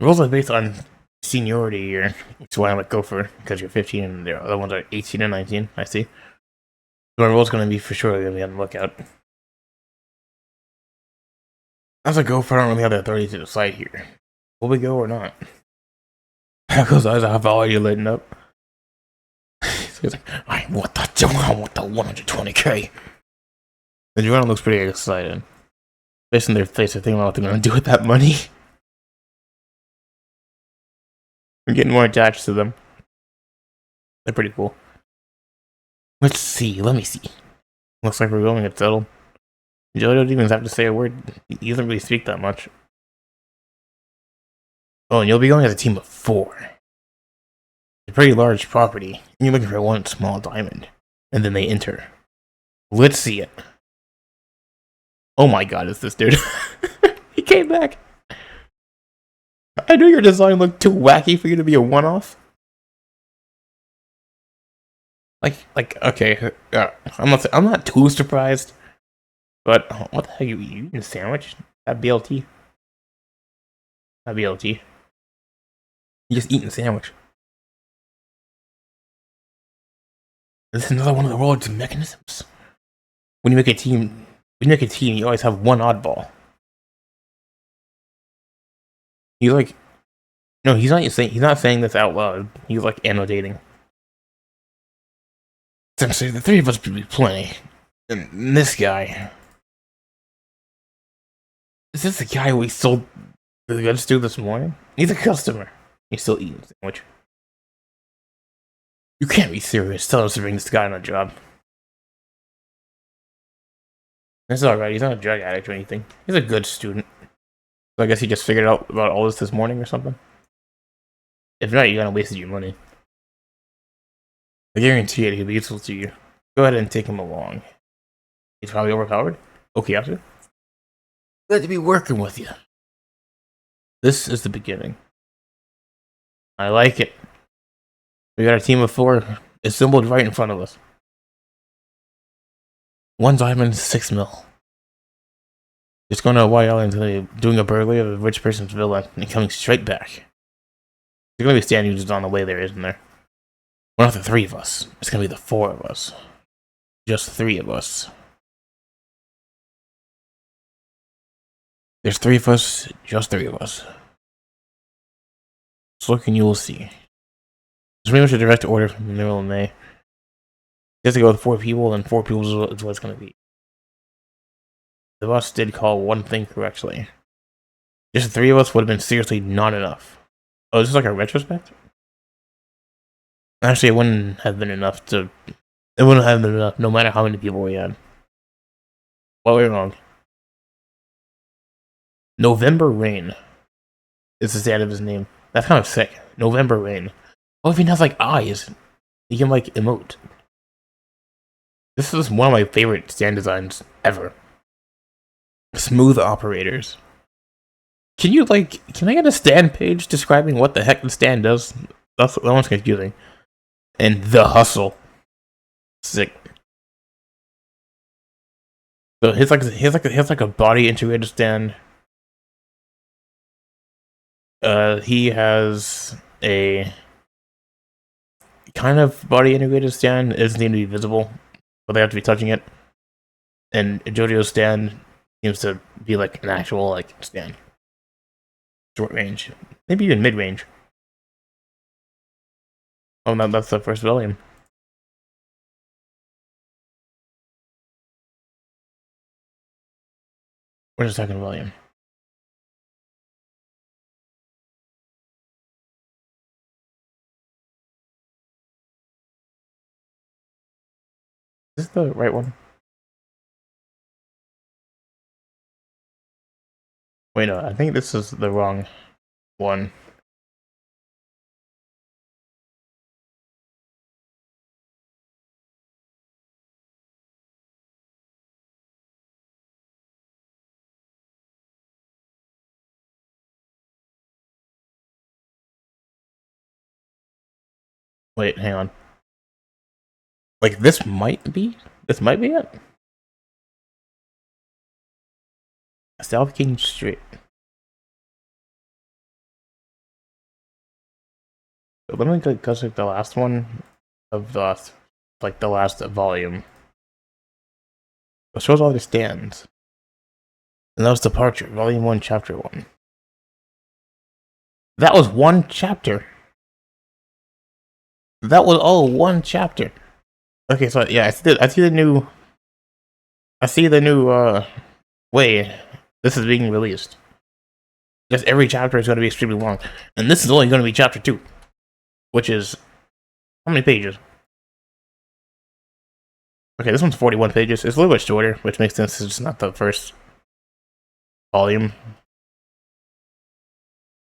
S1: Roles are based on seniority here, which is why I would go for, because you're 15 and the other ones are 18 and 19. I see. So my role's going to be for sure going to be on the lookout. As I go, I don't really have the authority to decide here. Will we go or not? Because I have already lit up. He's like, I want the 120K. The Jojolands looks pretty excited. Based on their face, they're thinking about what they're going to do with that money. I'm getting more attached to them. They're pretty cool. Let's see. Let me see. Looks like we're going to get settled. Jojo doesn't even have to say a word. He doesn't really speak that much. Oh, and you'll be going as a team of 4. It's a pretty large property. And you're looking for one small diamond. And then they enter. Let's see it. Oh my god, it's this dude. He came back. I knew your design looked too wacky for you to be a one-off. Okay, I'm not too surprised. But what the heck, you eating a sandwich? That BLT? That BLT. You just eating a sandwich. This is another one of the world's mechanisms. When you make a team, you always have one oddball. He's like, no, he's not saying this out loud. He's like annotating. Essentially, the 3 of us would be plenty. And this guy. Is this the guy we sold the goods to this morning? He's a customer. He's still eating the sandwich. You can't be serious. Tell us to bring this guy on a job. It's alright. He's not a drug addict or anything. He's a good student. So I guess he just figured out about all this morning or something. If not, you're gonna waste your money. I guarantee it, he'll be useful to you. Go ahead and take him along. He's probably overpowered. Okay, after. Glad to be working with you. This is the beginning. I like it. We got a team of 4 assembled right in front of us. 1 diamond, 6 mil. Just going to a white island today, doing a burglary of a rich person's villa, and coming straight back. There's gonna be standing just on the way there, isn't there? We're not the 3 of us. It's gonna be the 4 of us. Just 3 of us. There's 3 of us, just 3 of us. Just look and you will see. It's pretty much a direct order from the middle of May. You have to go with 4 people, and 4 people is what it's gonna be. The boss did call one thing correctly. Just the 3 of us would have been seriously not enough. Oh, is this like a retrospect? Actually, it wouldn't have been enough to... It wouldn't have been enough, no matter how many people we had. Well, we're wrong. November Rain is the stand of his name. That's kind of sick. November Rain. Oh, if he has, like, eyes, he can, like, emote. This is one of my favorite stand designs ever. Smooth operators. Can I get a stand page describing what the heck the stand does? That one's confusing. And the hustle. Sick. So he has like a body integrated stand. He has a kind of body integrated stand. It doesn't seem to be visible, but they have to be touching it. And Jojo's stand seems to be like an actual like stand. Short range. Maybe even mid range. Oh no, that's the first volume. Where's the second volume? Is this the right one? Wait, no, I think this is the wrong one. Wait, hang on. Like, this might be it? South King Street. Let me go to the last one of the, like, the last volume. It shows all the stands. And that was Departure, Volume 1, Chapter 1. That was one chapter. That was all one chapter. Okay, so yeah, I see the new way this is being released. Because every chapter is going to be extremely long. And this is only going to be chapter 2. Which is how many pages? Okay, this one's 41 pages. It's a little bit shorter, which makes sense. It's just not the first volume.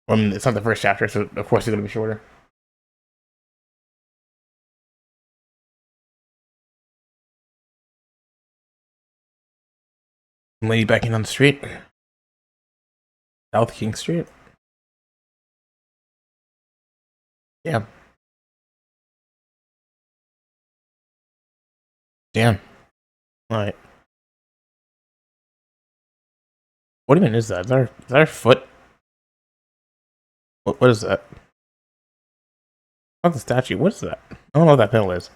S1: I mean, it's not the first chapter, so of course it's going to be shorter. Lady backing on the street. South King Street. Yeah. Damn. Alright. What even is that? Is that her foot? What is that? Not the statue. What is that? I don't know what that panel is.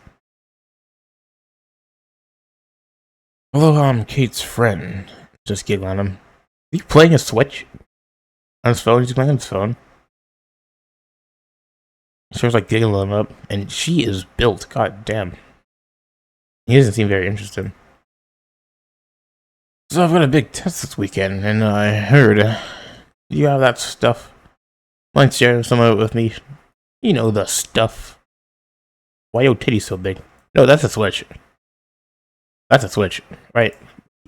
S1: Although I'm Kate's friend. Just giggling at him. Are you playing a Switch? On his phone? He's playing on his phone. She was like giggling him up. And she is built. God damn. He doesn't seem very interested. So I've got a big test this weekend, and I heard you have that stuff. Mind sharing some of it with me? You know the stuff. Why your titties so big? No, that's a Switch. That's a Switch, right?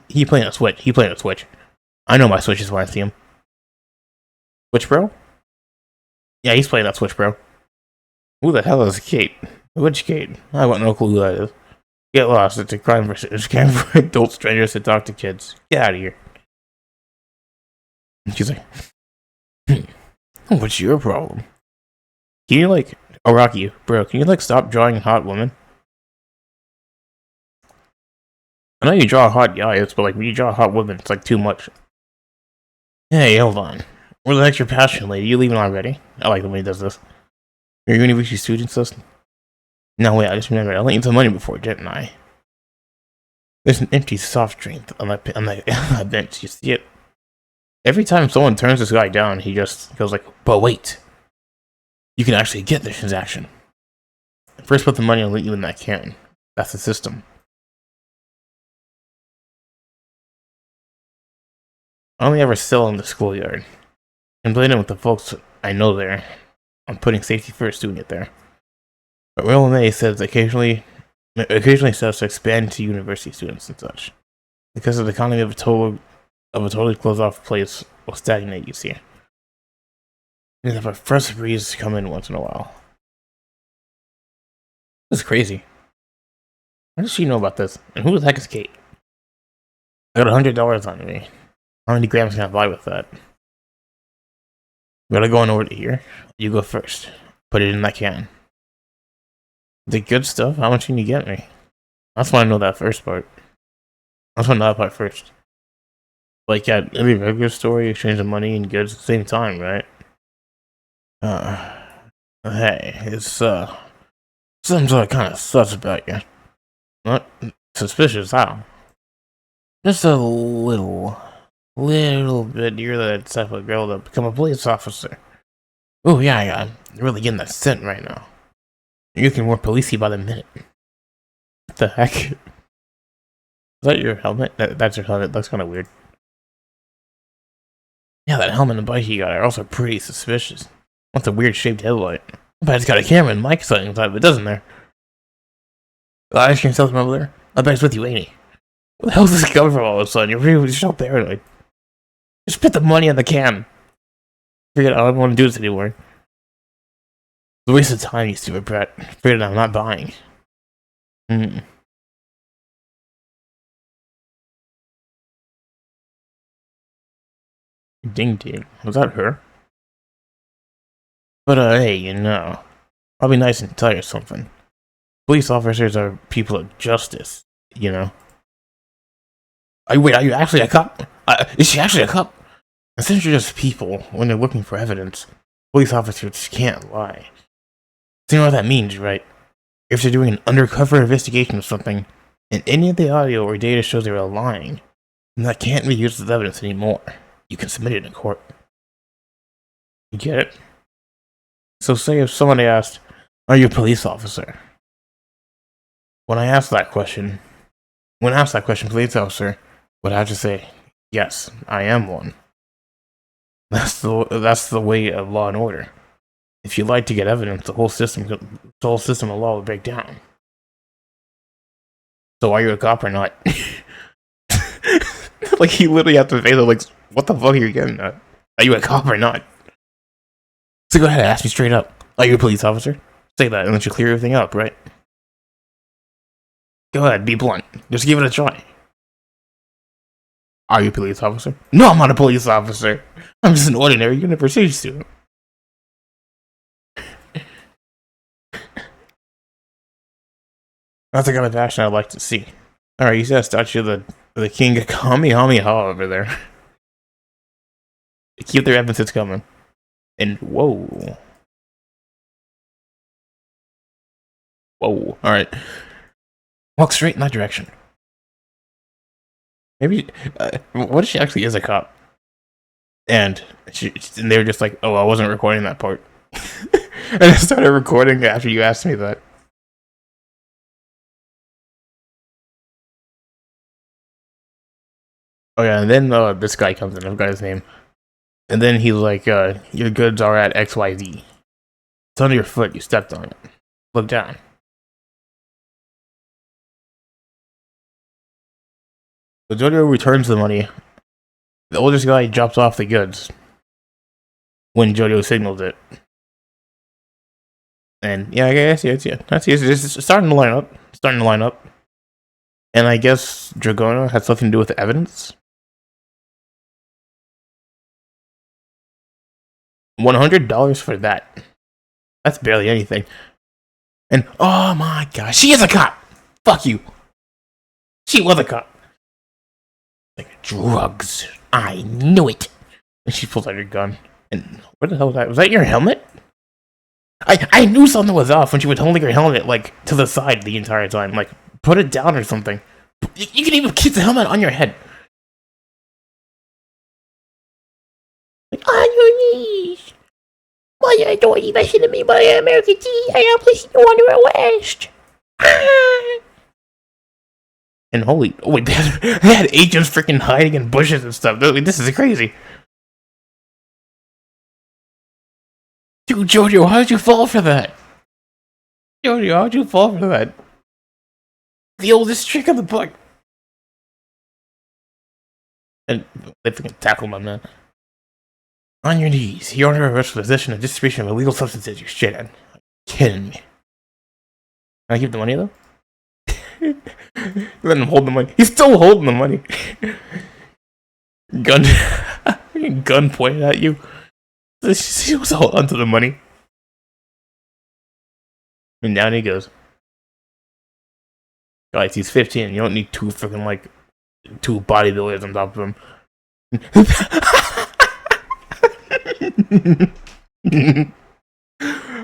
S1: He playing a Switch. He playing a Switch. I know my Switches when I see him. Switch Pro? Yeah, he's playing that Switch Pro. Who the hell is Kate? Which Kate? I got no clue who that is. Get lost. It's a crime for adult strangers to talk to kids. Get out of here. And she's like, what's your problem? Can you like, oh Rocky, bro, can you like stop drawing hot women? I know you draw hot guys, but like when you draw hot women, it's like too much. Hey, hold on. Where the heck's your passion, lady? You leaving already? I like the way he does this. Your university students list? No, wait, I just remembered. I lent you some money before, didn't I? There's an empty soft drink on that bench. You see it? Every time someone turns this guy down, he just goes like, but wait. You can actually get the transaction. First put the money and let you in that can. That's the system. I only ever sell in the schoolyard. I'm playing with the folks I know there. I'm putting safety first doing it there. But Real May says occasionally says to expand to university students and such. Because of the economy of a totally closed off place will stagnate, you see. You have a fresh breeze come in once in a while. This is crazy. How does she know about this? And who the heck is Kate? I got $100 on me. How many grams can I buy with that? We gotta go on over to here. You go first. Put it in that can. The good stuff? How much can you get me? I just want to know that first part. I just want to know that part first. Like at every regular store, you exchange the money and goods at the same time, right? Hey, it's something kind of sus about you. Not suspicious, how? Just a little bit. You're the type of girl to become a police officer. Oh yeah, I'm really getting that scent right now. You're looking more policey by the minute. What the heck? Is that your helmet? That's your helmet. That's kind of weird. Yeah, that helmet and bike you got are also pretty suspicious. What's a weird shaped headlight? I bet it's got a camera and mic something inside of it, doesn't there? The ice cream salesman over there? I bet it's with you, ain't he? Where the hell is this coming from all of a sudden? You're really so paranoid. Just put the money in the can. Forget I don't want to do this anymore. It's a waste of time, you stupid brat. Forget I'm not buying. Ding ding. Was that her? But hey, you know. I'll be nice and tell you something. Police officers are people of justice, you know. Wait, are you actually a cop? Is she actually a cop? Since you're just people, when they're looking for evidence, police officers can't lie. So you know what that means, right? If they're doing an undercover investigation of something, and any of the audio or data shows they were lying, then that can't be used as evidence anymore. You can submit it in court. You get it? So say if somebody asked, are you a police officer? When asked that question, police officer would have to say, yes, I am one. That's the way of law and order. If you like to get evidence, the whole system of law will break down. So are you a cop or not? Like, he literally had to face it, like, what the fuck are you getting at? Are you a cop or not? So go ahead, ask me straight up. Are you a police officer? Say that, and let you clear everything up, right? Go ahead, be blunt. Just give it a try. Are you a police officer? No, I'm not a police officer. I'm just an ordinary university student. That's the kind of action I'd like to see. Alright, you see that statue of the King of Kamehameha over there. Keep their evidence coming. And whoa. Whoa. Alright. Walk straight in that direction. Maybe, what if she actually is a cop? And they were just like, oh, I wasn't recording that part. And I started recording after you asked me that. Oh yeah, and then this guy comes in, I forgot his name. And then he's like, your goods are at XYZ. It's under your foot, you stepped on it. Look down. So Jojo returns the money. The oldest guy drops off the goods when Jojo signals it. And yeah, I guess it's starting to line up. And I guess Dragona has something to do with the evidence. $100 for that. That's barely anything. And oh my gosh, she is a cop! Fuck you! She was a cop! Like, drugs. I knew it! And she pulls out her gun. And what the hell was that? Was that your helmet? I knew something was off when she was holding her helmet, like, to the side the entire time. Like, put it down or something. You can even keep the helmet on your head. Like, on your knees! Why you don't even listen to me, my American tea? I am placing you under arrest! And holy, oh wait, they had agents freaking hiding in bushes and stuff. This is crazy. Dude, Jojo, how did you fall for that? Jojo, how'd you fall for that? The oldest trick of the book. And they freaking tackle my man. On your knees, you're under arrest for possession and distribution of illegal substances, you shit in. Kidding me. Can I keep the money though? Let him hold the money. He's still holding the money. Gun pointed at you. She was hold onto the money. And down he goes. Guys, he's 15. You don't need two freaking, like, two bodybuilders on top of him.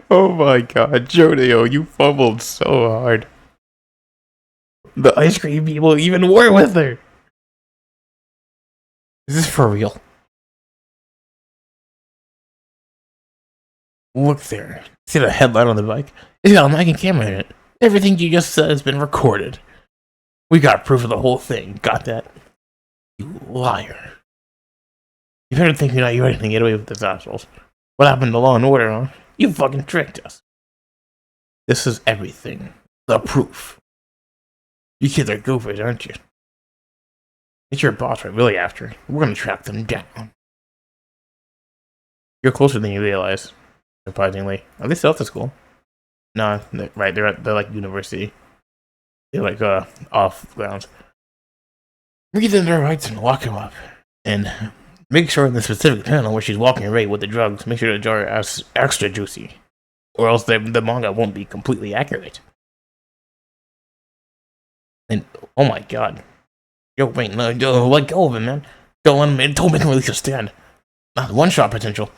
S1: Oh my god, Jojo, you fumbled so hard. The ice cream people even were with her. Is this for real? Look there. See the headlight on the bike? It's got a mic and camera in it. Everything you just said has been recorded. We got proof of the whole thing. Got that? You liar. You better think you're not ready to get away with this, assholes. What happened to Law and Order, huh? You fucking tricked us. This is everything. The proof. You kids are goofers, aren't you? It's your boss we're really after. We're gonna track them down. You're closer than you realize. Surprisingly. Are they still at the school? No, right, they're like university. They're like off grounds. Read in their rights and lock him up. And make sure in the specific panel where she's walking away with the drugs, make sure the jar is extra juicy. Or else the manga won't be completely accurate. And oh my god. Yo, wait, no, let go of him, man. Don't let him, don't make him release a stand. Not one shot potential.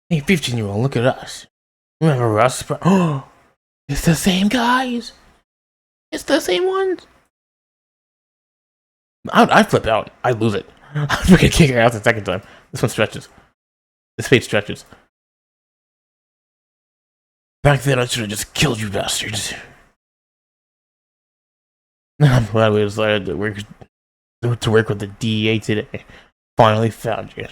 S1: Hey, 15-year-old, look at us. Remember us? Oh, it's the same guys. It's the same ones. I'd flip out. I'd lose it. I'm freaking kick her out the second time. This one stretches. This page stretches. Back then, I should have just killed you bastards. I'm glad we decided to work with the DEA today. Finally found you.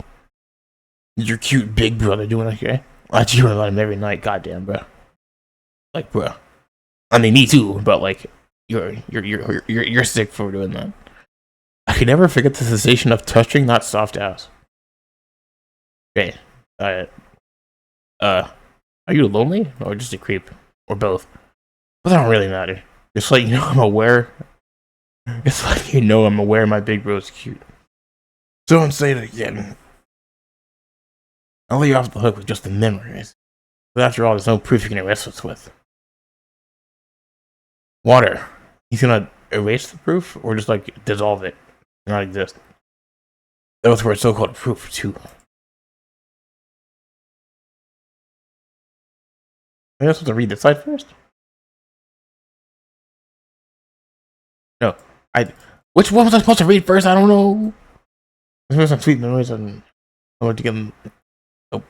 S1: Is your cute big brother doing okay? I dream about him every night. Goddamn, bro. Like, bro. I mean, me too, but like, you're sick for doing that. I can never forget the sensation of touching that soft ass. Okay, uh, are you lonely or just a creep or both? But that don't really matter. It's like I'm aware. It's like I'm aware my big bro's cute. So don't say it again. I'll let you off the hook with just the memories. But after all, there's no proof you can erase us with. Water. He's gonna erase the proof or just like dissolve it, not exist. That was for so-called proof too. I guess I have to read the side first. No, I. Which one was I supposed to read first? I don't know. There's some sweet memories, and I want to get them.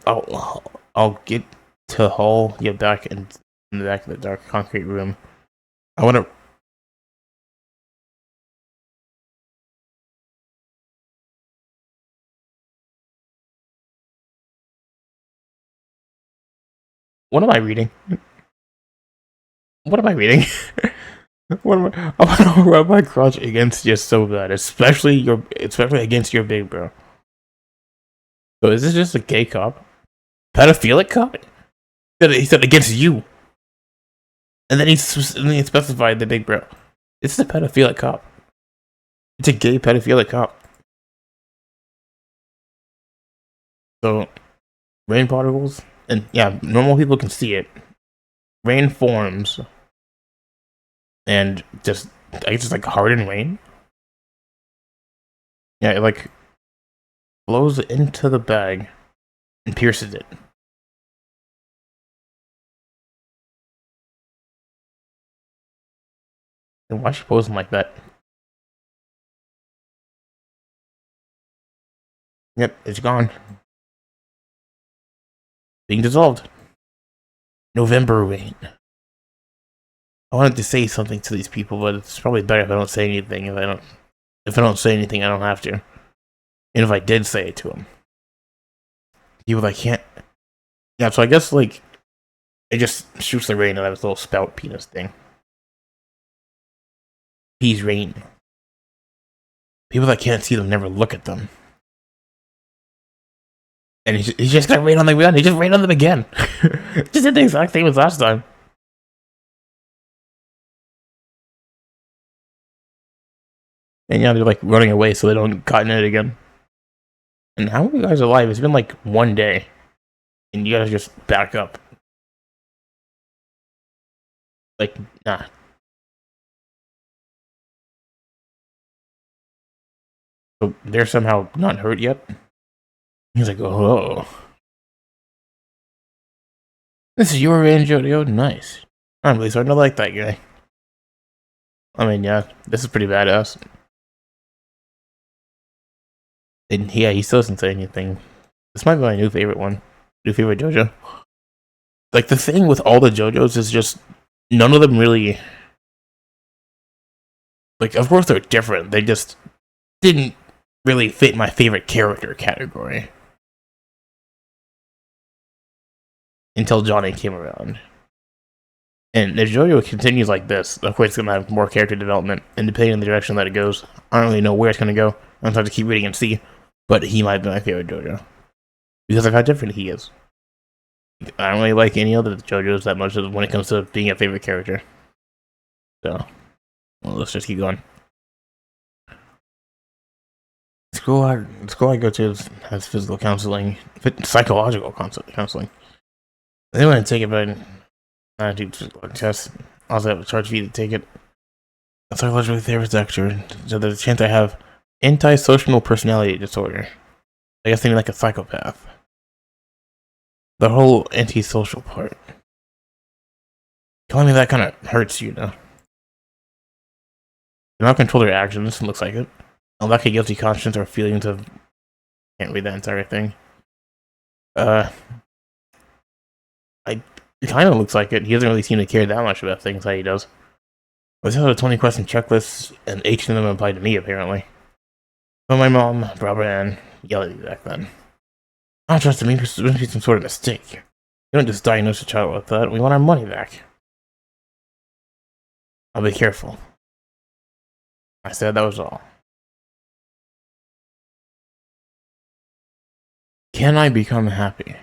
S1: I'll get to haul you back in the back of the dark concrete room. I want to. What am I reading? What am I reading? What am I want to rub my crotch against you so bad, especially against your big bro. So is this just a gay cop? Pedophilic cop? He said against you. And then he specified the big bro. It's a pedophilic cop. It's a gay pedophilic cop. So, rain particles, and yeah, normal people can see it. Rain forms, and just, I guess it's like hardened rain. Yeah, it like blows into the bag and pierces it. And why is she posing like that? Yep, it's gone. Being dissolved. November rain. I wanted to say something to these people, but it's probably better if I don't say anything. If I don't say anything, I don't have to. And if I did say it to them, people that can't. Yeah, so I guess like it just shoots the rain out of his little spout penis thing. He's rain. People that can't see them never look at them. And he's just gonna rain on them again. He just rained on them again. Just did the exact same as last time. And yeah, they're like running away so they don't caught in it again. And how are you guys alive? It's been like one day. And you guys just back up. Like, nah. So they're somehow not hurt yet? He's like, oh. This is your range, Jojo. Nice. I'm really starting to like that guy. I mean, yeah, this is pretty badass. And yeah, he still doesn't say anything. This might be my new favorite one. New favorite JoJo. Like, the thing with all the JoJos is just none of them really. Like, of course they're different. They just didn't really fit my favorite character category. Until Johnny came around. And if JoJo continues like this, of course it's going to have more character development. And depending on the direction that it goes, I don't really know where it's going to go. I'm going to have to keep reading and see. But he might be my favorite JoJo. Because of how different he is. I don't really like any other JoJos that much when it comes to being a favorite character. So, well, let's just keep going. The school I go to has physical counseling, psychological counseling. They want to take it, but I do test. I also have a charge fee to take it. A psychological therapist lecture, so there's a chance I have antisocial personality disorder. I guess they mean like a psychopath. The whole antisocial part. Telling me that kind of hurts, you know. They don't control their actions, looks like it. A lack of guilty conscience or feelings of. Can't read that entire thing. It kind of looks like it. He doesn't really seem to care that much about things that he does. But this has a 20-question checklist, and 8 of them apply to me, apparently. But my mom, Barbara Ann, yelled at me back then. I don't trust him. It must be some sort of mistake. You don't just diagnose a child like that. We want our money back. I'll be careful. I said that was all. Can I become happy?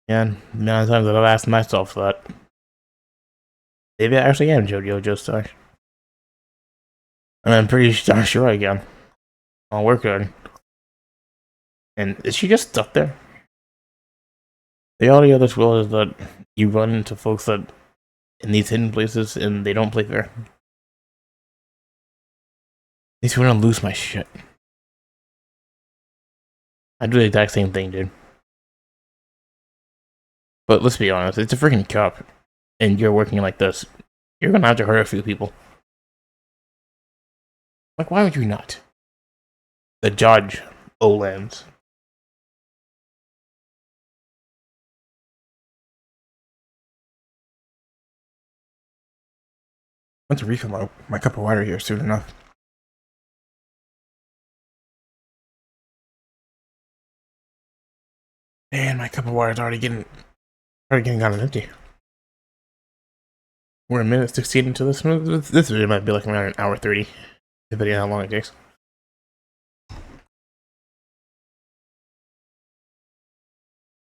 S1: And many times I've asked myself that. Maybe I actually am Jojo Joestar. And I'm pretty sure I can. I'll work on it. And is she just stuck there? The reality of this world is that you run into folks that in these hidden places and they don't play fair. Makes me want to lose my shit. I do the exact same thing, dude. But let's be honest, it's a freaking cup, and you're working like this. You're gonna have to hurt a few people. Like, why would you not? The Jojolands. I want to refill my cup of water here soon enough. Man, my cup of water is already getting kind of empty. We're a minute 16 into this. This video might be like around an hour 30, depending on how long it takes.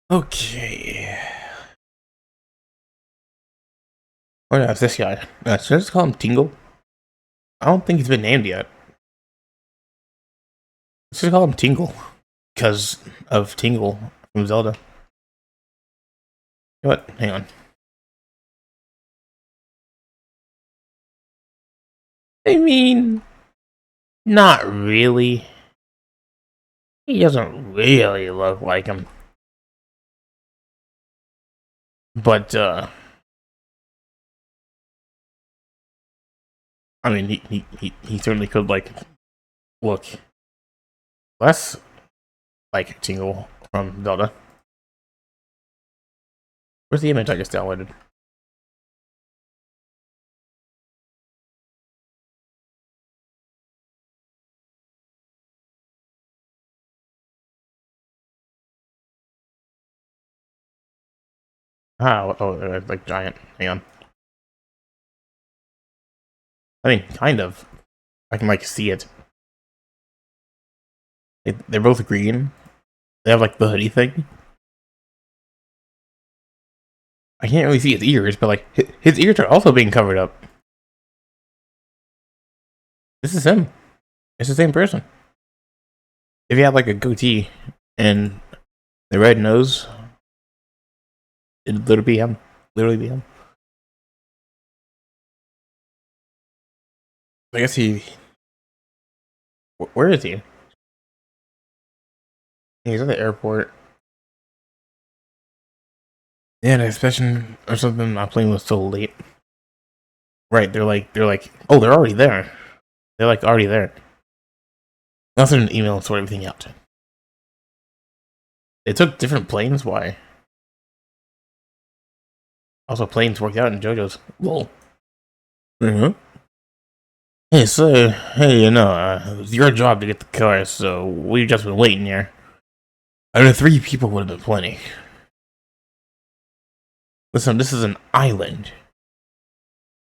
S1: Okay. Oh no, it's this guy. Should I just call him Tingle? I don't think he's been named yet. Let's just call him Tingle. Because of Tingle from Zelda. You know what? Hang on. I mean, not really. He doesn't really look like him. But, I mean, he certainly could, like, look less like Tingle from Zelda. Where's the image I just downloaded? Ah, oh, like giant. Hang on. I mean, kind of. I can, like, see it. They're both green. They have, like, the hoodie thing. I can't really see his ears, but, like, his ears are also being covered up. This is him. It's the same person. If he had, like, a goatee and the red nose, it'd literally be him. Literally be him. I guess he... Where is he? He's at the airport. Yeah, the expression or something. My plane was so late. Right? They're like, oh, they're already there. They're like already there. I'll send an email and sort everything out. They took different planes. Why? Also, planes worked out in JoJo's. Lol. Mm-hmm. Hey, so, hey, you know, it's your job to get the car, so we've just been waiting here. I mean, 3 people would have been plenty. Listen, this is an island.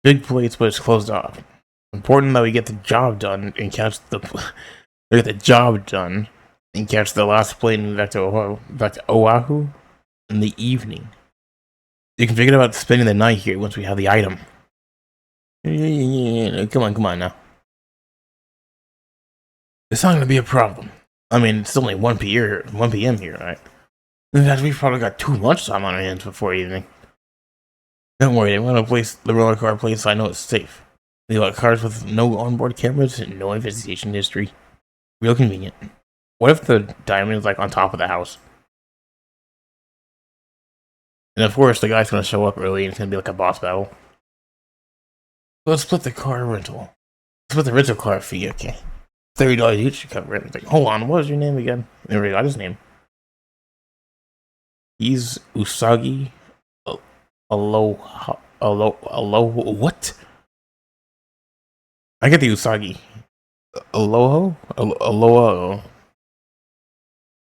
S1: Big place, but it's closed off. Important that we get the job done and catch the last plane back to Oahu in the evening. You can forget about spending the night here once we have the item. Come on now. It's not gonna be a problem. I mean, it's only 1 p.m. here, right? In fact, we've probably got too much time on our hands before evening. Don't worry, they want to place the roller car place so I know it's safe. They got cars with no onboard cameras and no investigation history. Real convenient. What if the diamond is like on top of the house? And of course, the guy's gonna show up early and it's gonna be like a boss battle. Let's split the car rental. Split the rental car fee, okay. $30 each to cover it. It's like, hold on, what was your name again? Never got his name. He's Usagi. Aloha. What? I get the Usagi. Aloha? Aloha.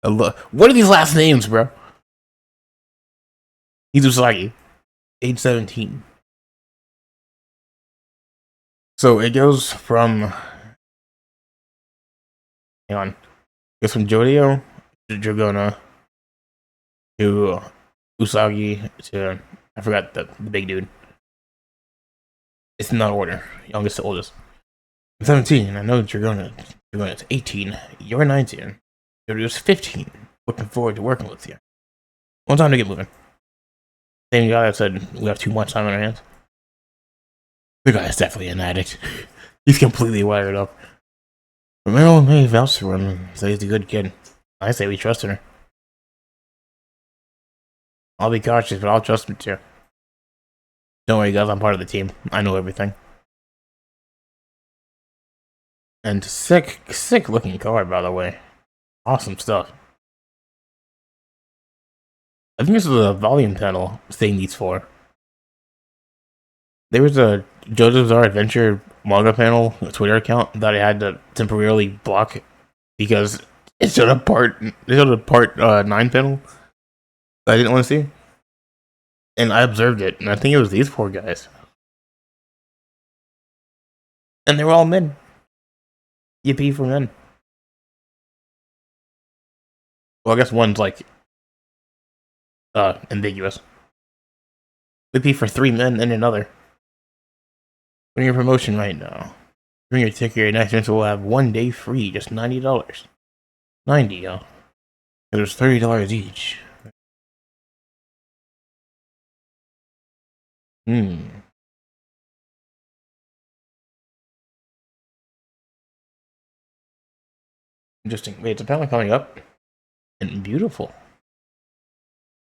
S1: What are these last names, bro? He's Usagi. Age 17. So it goes from hang on. It goes from Jodio to Dragona to Usagi to I forgot the big dude. It's in that order. Youngest to oldest. I'm 17. I know Dragona. Dragona's 18. You're 19. Jodio's 15. Looking forward to working with you. One time to get moving. Same guy that said we have too much time on our hands. The guy is definitely an addict. He's completely wired up. Romero may vouch for him and say he's a good kid. I say we trust her. I'll be cautious, but I'll trust him too. Don't worry, guys. I'm part of the team. I know everything. And sick looking card, by the way. Awesome stuff. I think this is a volume panel saying these for. There was a JoJo's Bizarre Adventure manga panel Twitter account that I had to temporarily block because it showed a part 9 panel that I didn't want to see. And I observed it, and I think it was these 4 guys. And they were all men. Yippee for men. Well, I guess one's like ambiguous. Yippee for 3 men and another. Bring your promotion right now. Bring your ticket, your next entrance will have 1 day free, just $90. 90, yo. There's $30 each. Interesting. Wait, it's apparently coming up. And beautiful.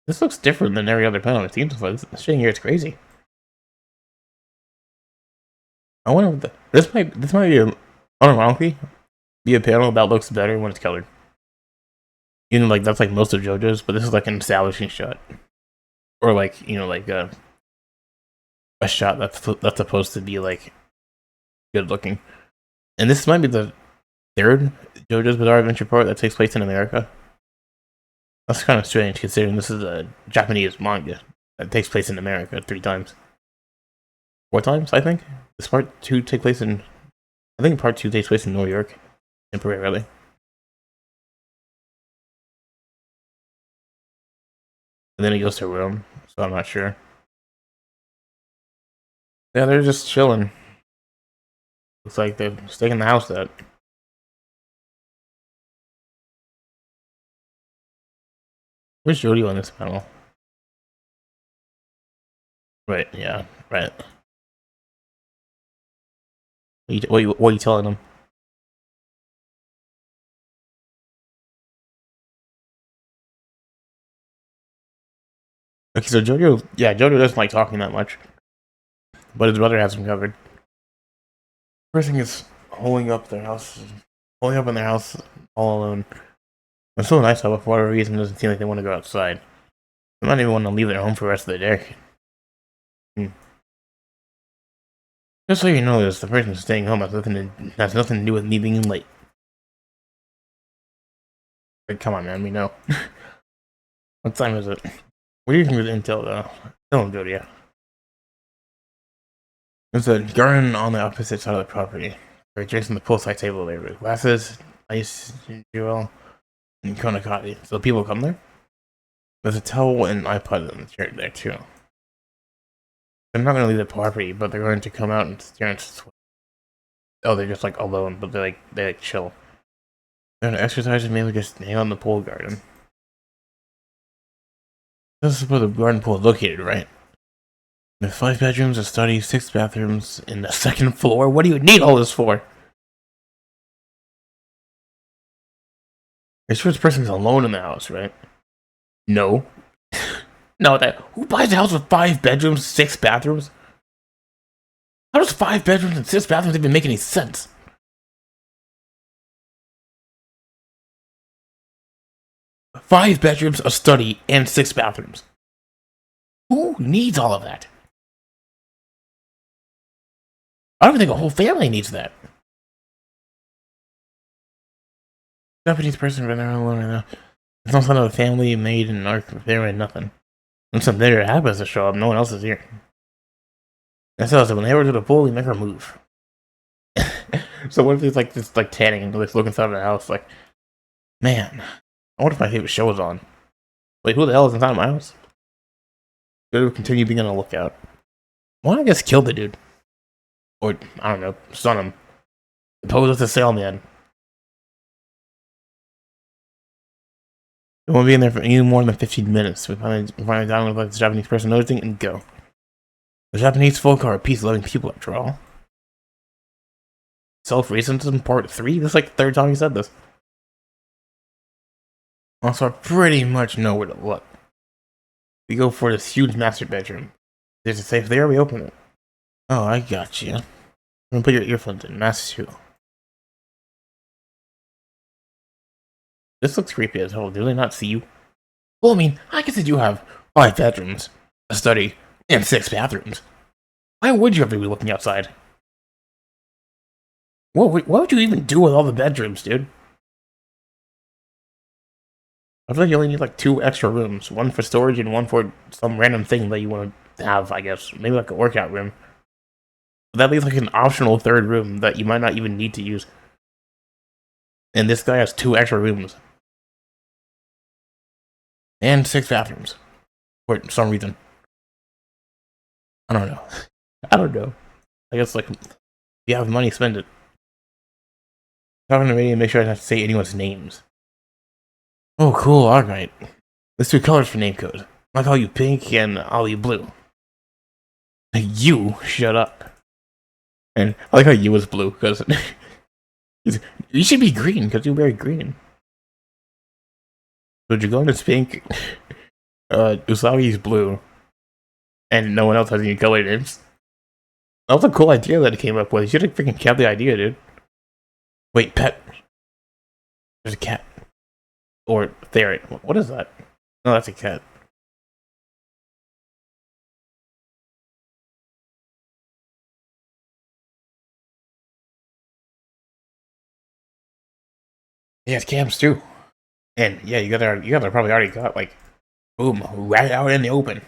S1: This looks different than every other panel. It seems like this thing here is crazy. I wonder what this might be unironically be a panel that looks better when it's colored. You know, like that's like most of JoJo's, but this is like an establishing shot, or like like a shot that's supposed to be like good looking. And this might be the 3rd JoJo's Bizarre Adventure part that takes place in America. That's kind of strange considering this is a Japanese manga that takes place in America 3 times. 4 times, I think. This part 2 takes place in... I think part 2 takes place in New York. Temporarily. And then it goes to Rome, so I'm not sure. Yeah, they're just chilling. Looks like they're staying in the house that. Where's Jody on this panel? Right, yeah, right. What are you telling them? Okay, so Jojo doesn't like talking that much. But his brother has him covered. First thing is holding up in their house all alone. It's so nice how, for whatever reason, it doesn't seem like they want to go outside. They might even want to leave their home for the rest of the day. Just so you know this, the person staying home has nothing to do with me being late. Like, come on, man, we know. What time is it? What do you think of the intel, though? Tell him, Jody. There's a garden on the opposite side of the property. Right adjacent to the poolside table there with glasses, ice, jewel, and Konakati. So people come there? There's a towel and iPod in the chair there, too. They're not going to leave the property, but they're going to come out and stare and sweat. Oh, they're just, like, alone, but they chill. They're going to exercise and maybe just hang out in the pool garden. This is where the garden pool is located, right? There's 5 bedrooms, a study, 6 bathrooms, in the 2nd floor. What do you need all this for? I'm sure this person's alone in the house, right? No. No, who buys a house with 5 bedrooms, 6 bathrooms? How does 5 bedrooms and 6 bathrooms even make any sense? Five bedrooms, a study, and 6 bathrooms. Who needs all of that? I don't even think a whole family needs that. Japanese person right there alone right now. There's no sign of a family, maid, and our family, nothing. When something there happens to show up, no one else is here. That's us. When they ever to the pool, we make our move. So what if he's like just like tanning and like looking inside of the house like, man, I wonder if my favorite show is on. Wait, who the hell is inside my house? Gotta continue being on the lookout. Why don't I just kill the dude? Or, I don't know, stun him. Pose as a sailman. It won't be in there for any more than 15 minutes. We finally down with like the Japanese person noticing and go. The Japanese folk are peace-loving people after all. Self-racism part 3? This is like the third time you said this. Also, I pretty much know where to look. We go for this huge master bedroom. There's a safe there, we open it. Oh, I got you. I'm gonna put your earphones in. Mask 2. This looks creepy as hell. Do they not see you? Well, I mean, I guess they do have 5 bedrooms, a study, and 6 bathrooms. Why would you have to be looking outside? What would you even do with all the bedrooms, dude? I feel like you only need like 2 extra rooms. One for storage and one for some random thing that you want to have, I guess. Maybe like a workout room. But that leaves like an optional 3rd room that you might not even need to use. And this guy has 2 extra rooms. And 6 bathrooms. For some reason. I don't know. I don't know. I guess like, if you have money, spend it. Talking to me and make sure I don't have to say anyone's names. Oh, cool, alright. There's 2 colors for name code. I'll call you pink and I'll call you blue. You, shut up. And I like how you was blue, because you should be green, because you wear green. So Jojolands pink, Usagi's blue, and no one else has any color names. That was a cool idea that it came up with. You should have freaking kept the idea, dude. Wait, pet. There's a cat. Or ferret. What is that? No, that's a cat. Yeah, it's cams too. And yeah, you gotta probably already got like, boom, right out in the open.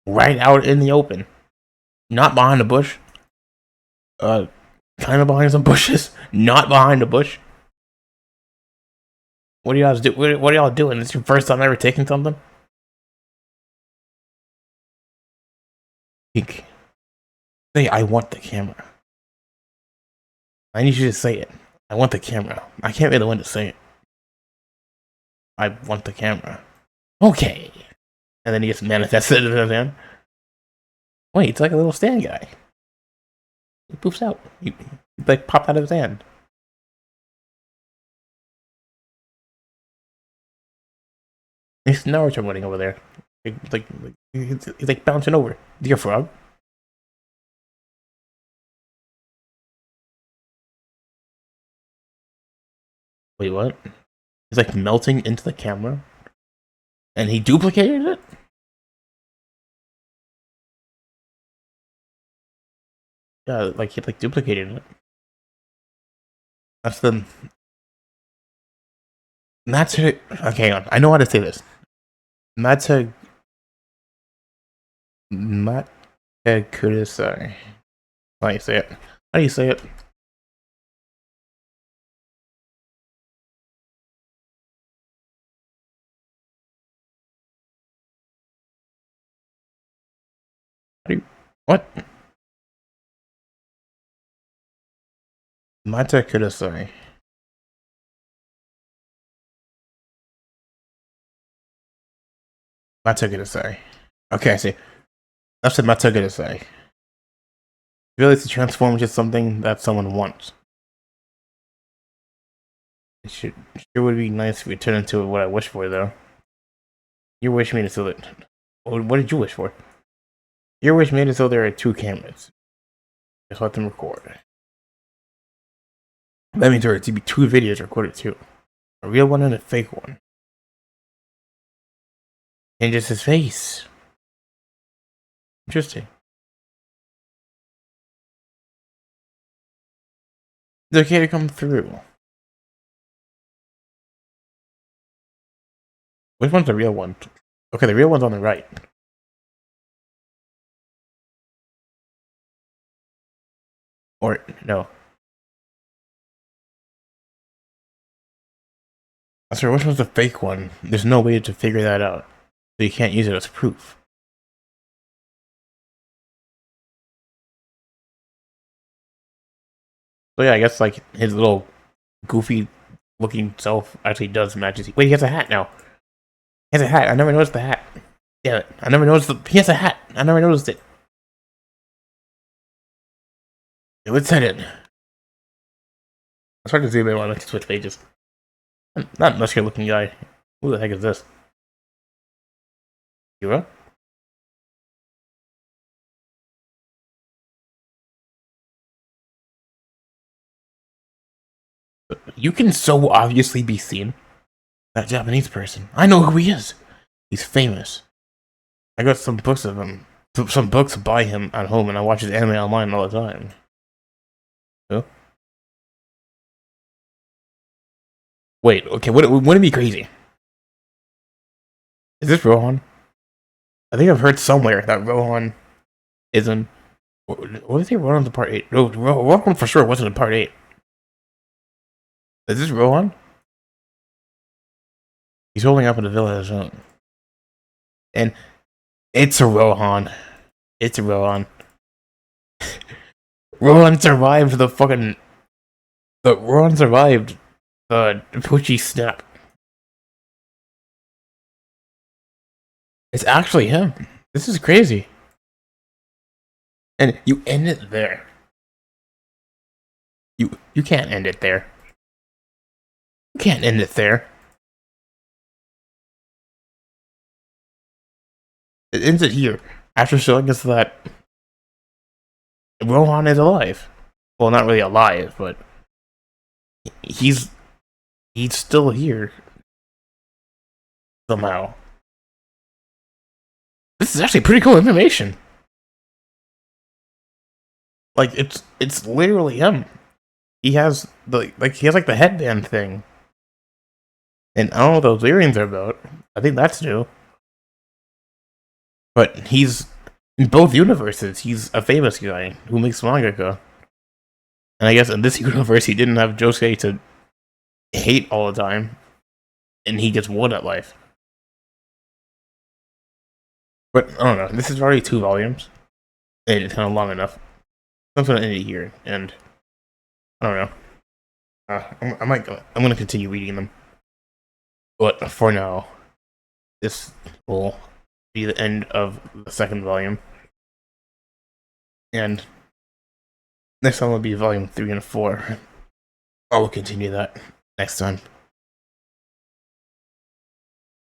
S1: Right out in the open. Not behind a bush. Kind of behind some bushes. Not behind a bush. What do y'all do? What are y'all doing? This is your first time ever taking something? Pink. Say, I want the camera. I need you to say it. I want the camera. I can't be the one to say it. I want the camera. Okay. And then he gets manifested in his hand. Wait, it's like a little stand guy. He poofs out. He like popped out of his hand. He's Naruto running over there. He's like bouncing over. Dear frog. Wait, what? He's like melting into the camera. And he duplicated it? Yeah, like he like duplicated it. That's the Matsu. Okay, hang on. I know how to say this. Matsu. Kudasai. How do you say it? How do you say it? What? Mata Kudasai. Mata Kudasai. Okay, I see. That's the Mata Kudasai. Ability to transform into something that someone wants. It sure would be nice if we turn into what I wish for, though. Your wish made it so that. What did you wish for? Your wish made it so there are 2 cameras. Just let them record. That means there are to be 2 videos recorded too. A real one and a fake one. And just his face. Interesting. It's okay to come through. Which one's the real one? Okay, the real one's on the right. Or, no. Sorry, which one's the fake one? There's no way to figure that out. So you can't use it as proof. So yeah, I guess like his little goofy looking self actually does match his. Wait, he has a hat now. He has a hat. I never noticed the hat. Damn it. I never noticed he has a hat. I never noticed it. Yeah, let's set it. It's hard to zoom in when I switch pages. Not much good looking guy. Who the heck is this? Hero? You can so obviously be seen. That Japanese person. I know who he is. He's famous. I got some books of him. Some books by him at home, and I watch his anime online all the time. Who? Wait, okay, wouldn't it be crazy? Is this Rohan? I think I've heard somewhere that Rohan isn't. What is he? Rohan's in part 8. No, Rohan for sure wasn't in part 8. Is this Rohan? He's holding up in the village, and it's a Rohan. It's a Rohan. Rohan survived the fucking. Rohan survived the Pucci snap. It's actually him. This is crazy. And you end it there. You can't end it there. You can't end it there. It ends it here after showing us that Rohan is alive. Well, not really alive, but he's still here somehow. This is actually pretty cool information. Like it's literally him. He has the headband thing. And I don't know what those earrings are about. I think that's new. But he's in both universes. He's a famous guy who makes manga. And I guess in this universe he didn't have Josuke to hate all the time. And he gets one at life. But I don't know. This is already 2 volumes. And it's kind of long enough. I'm gonna end it here, and I don't know. I'm gonna continue reading them, but for now, this will be the end of the 2nd volume, and next time will be volume 3 and 4. I will continue that next time.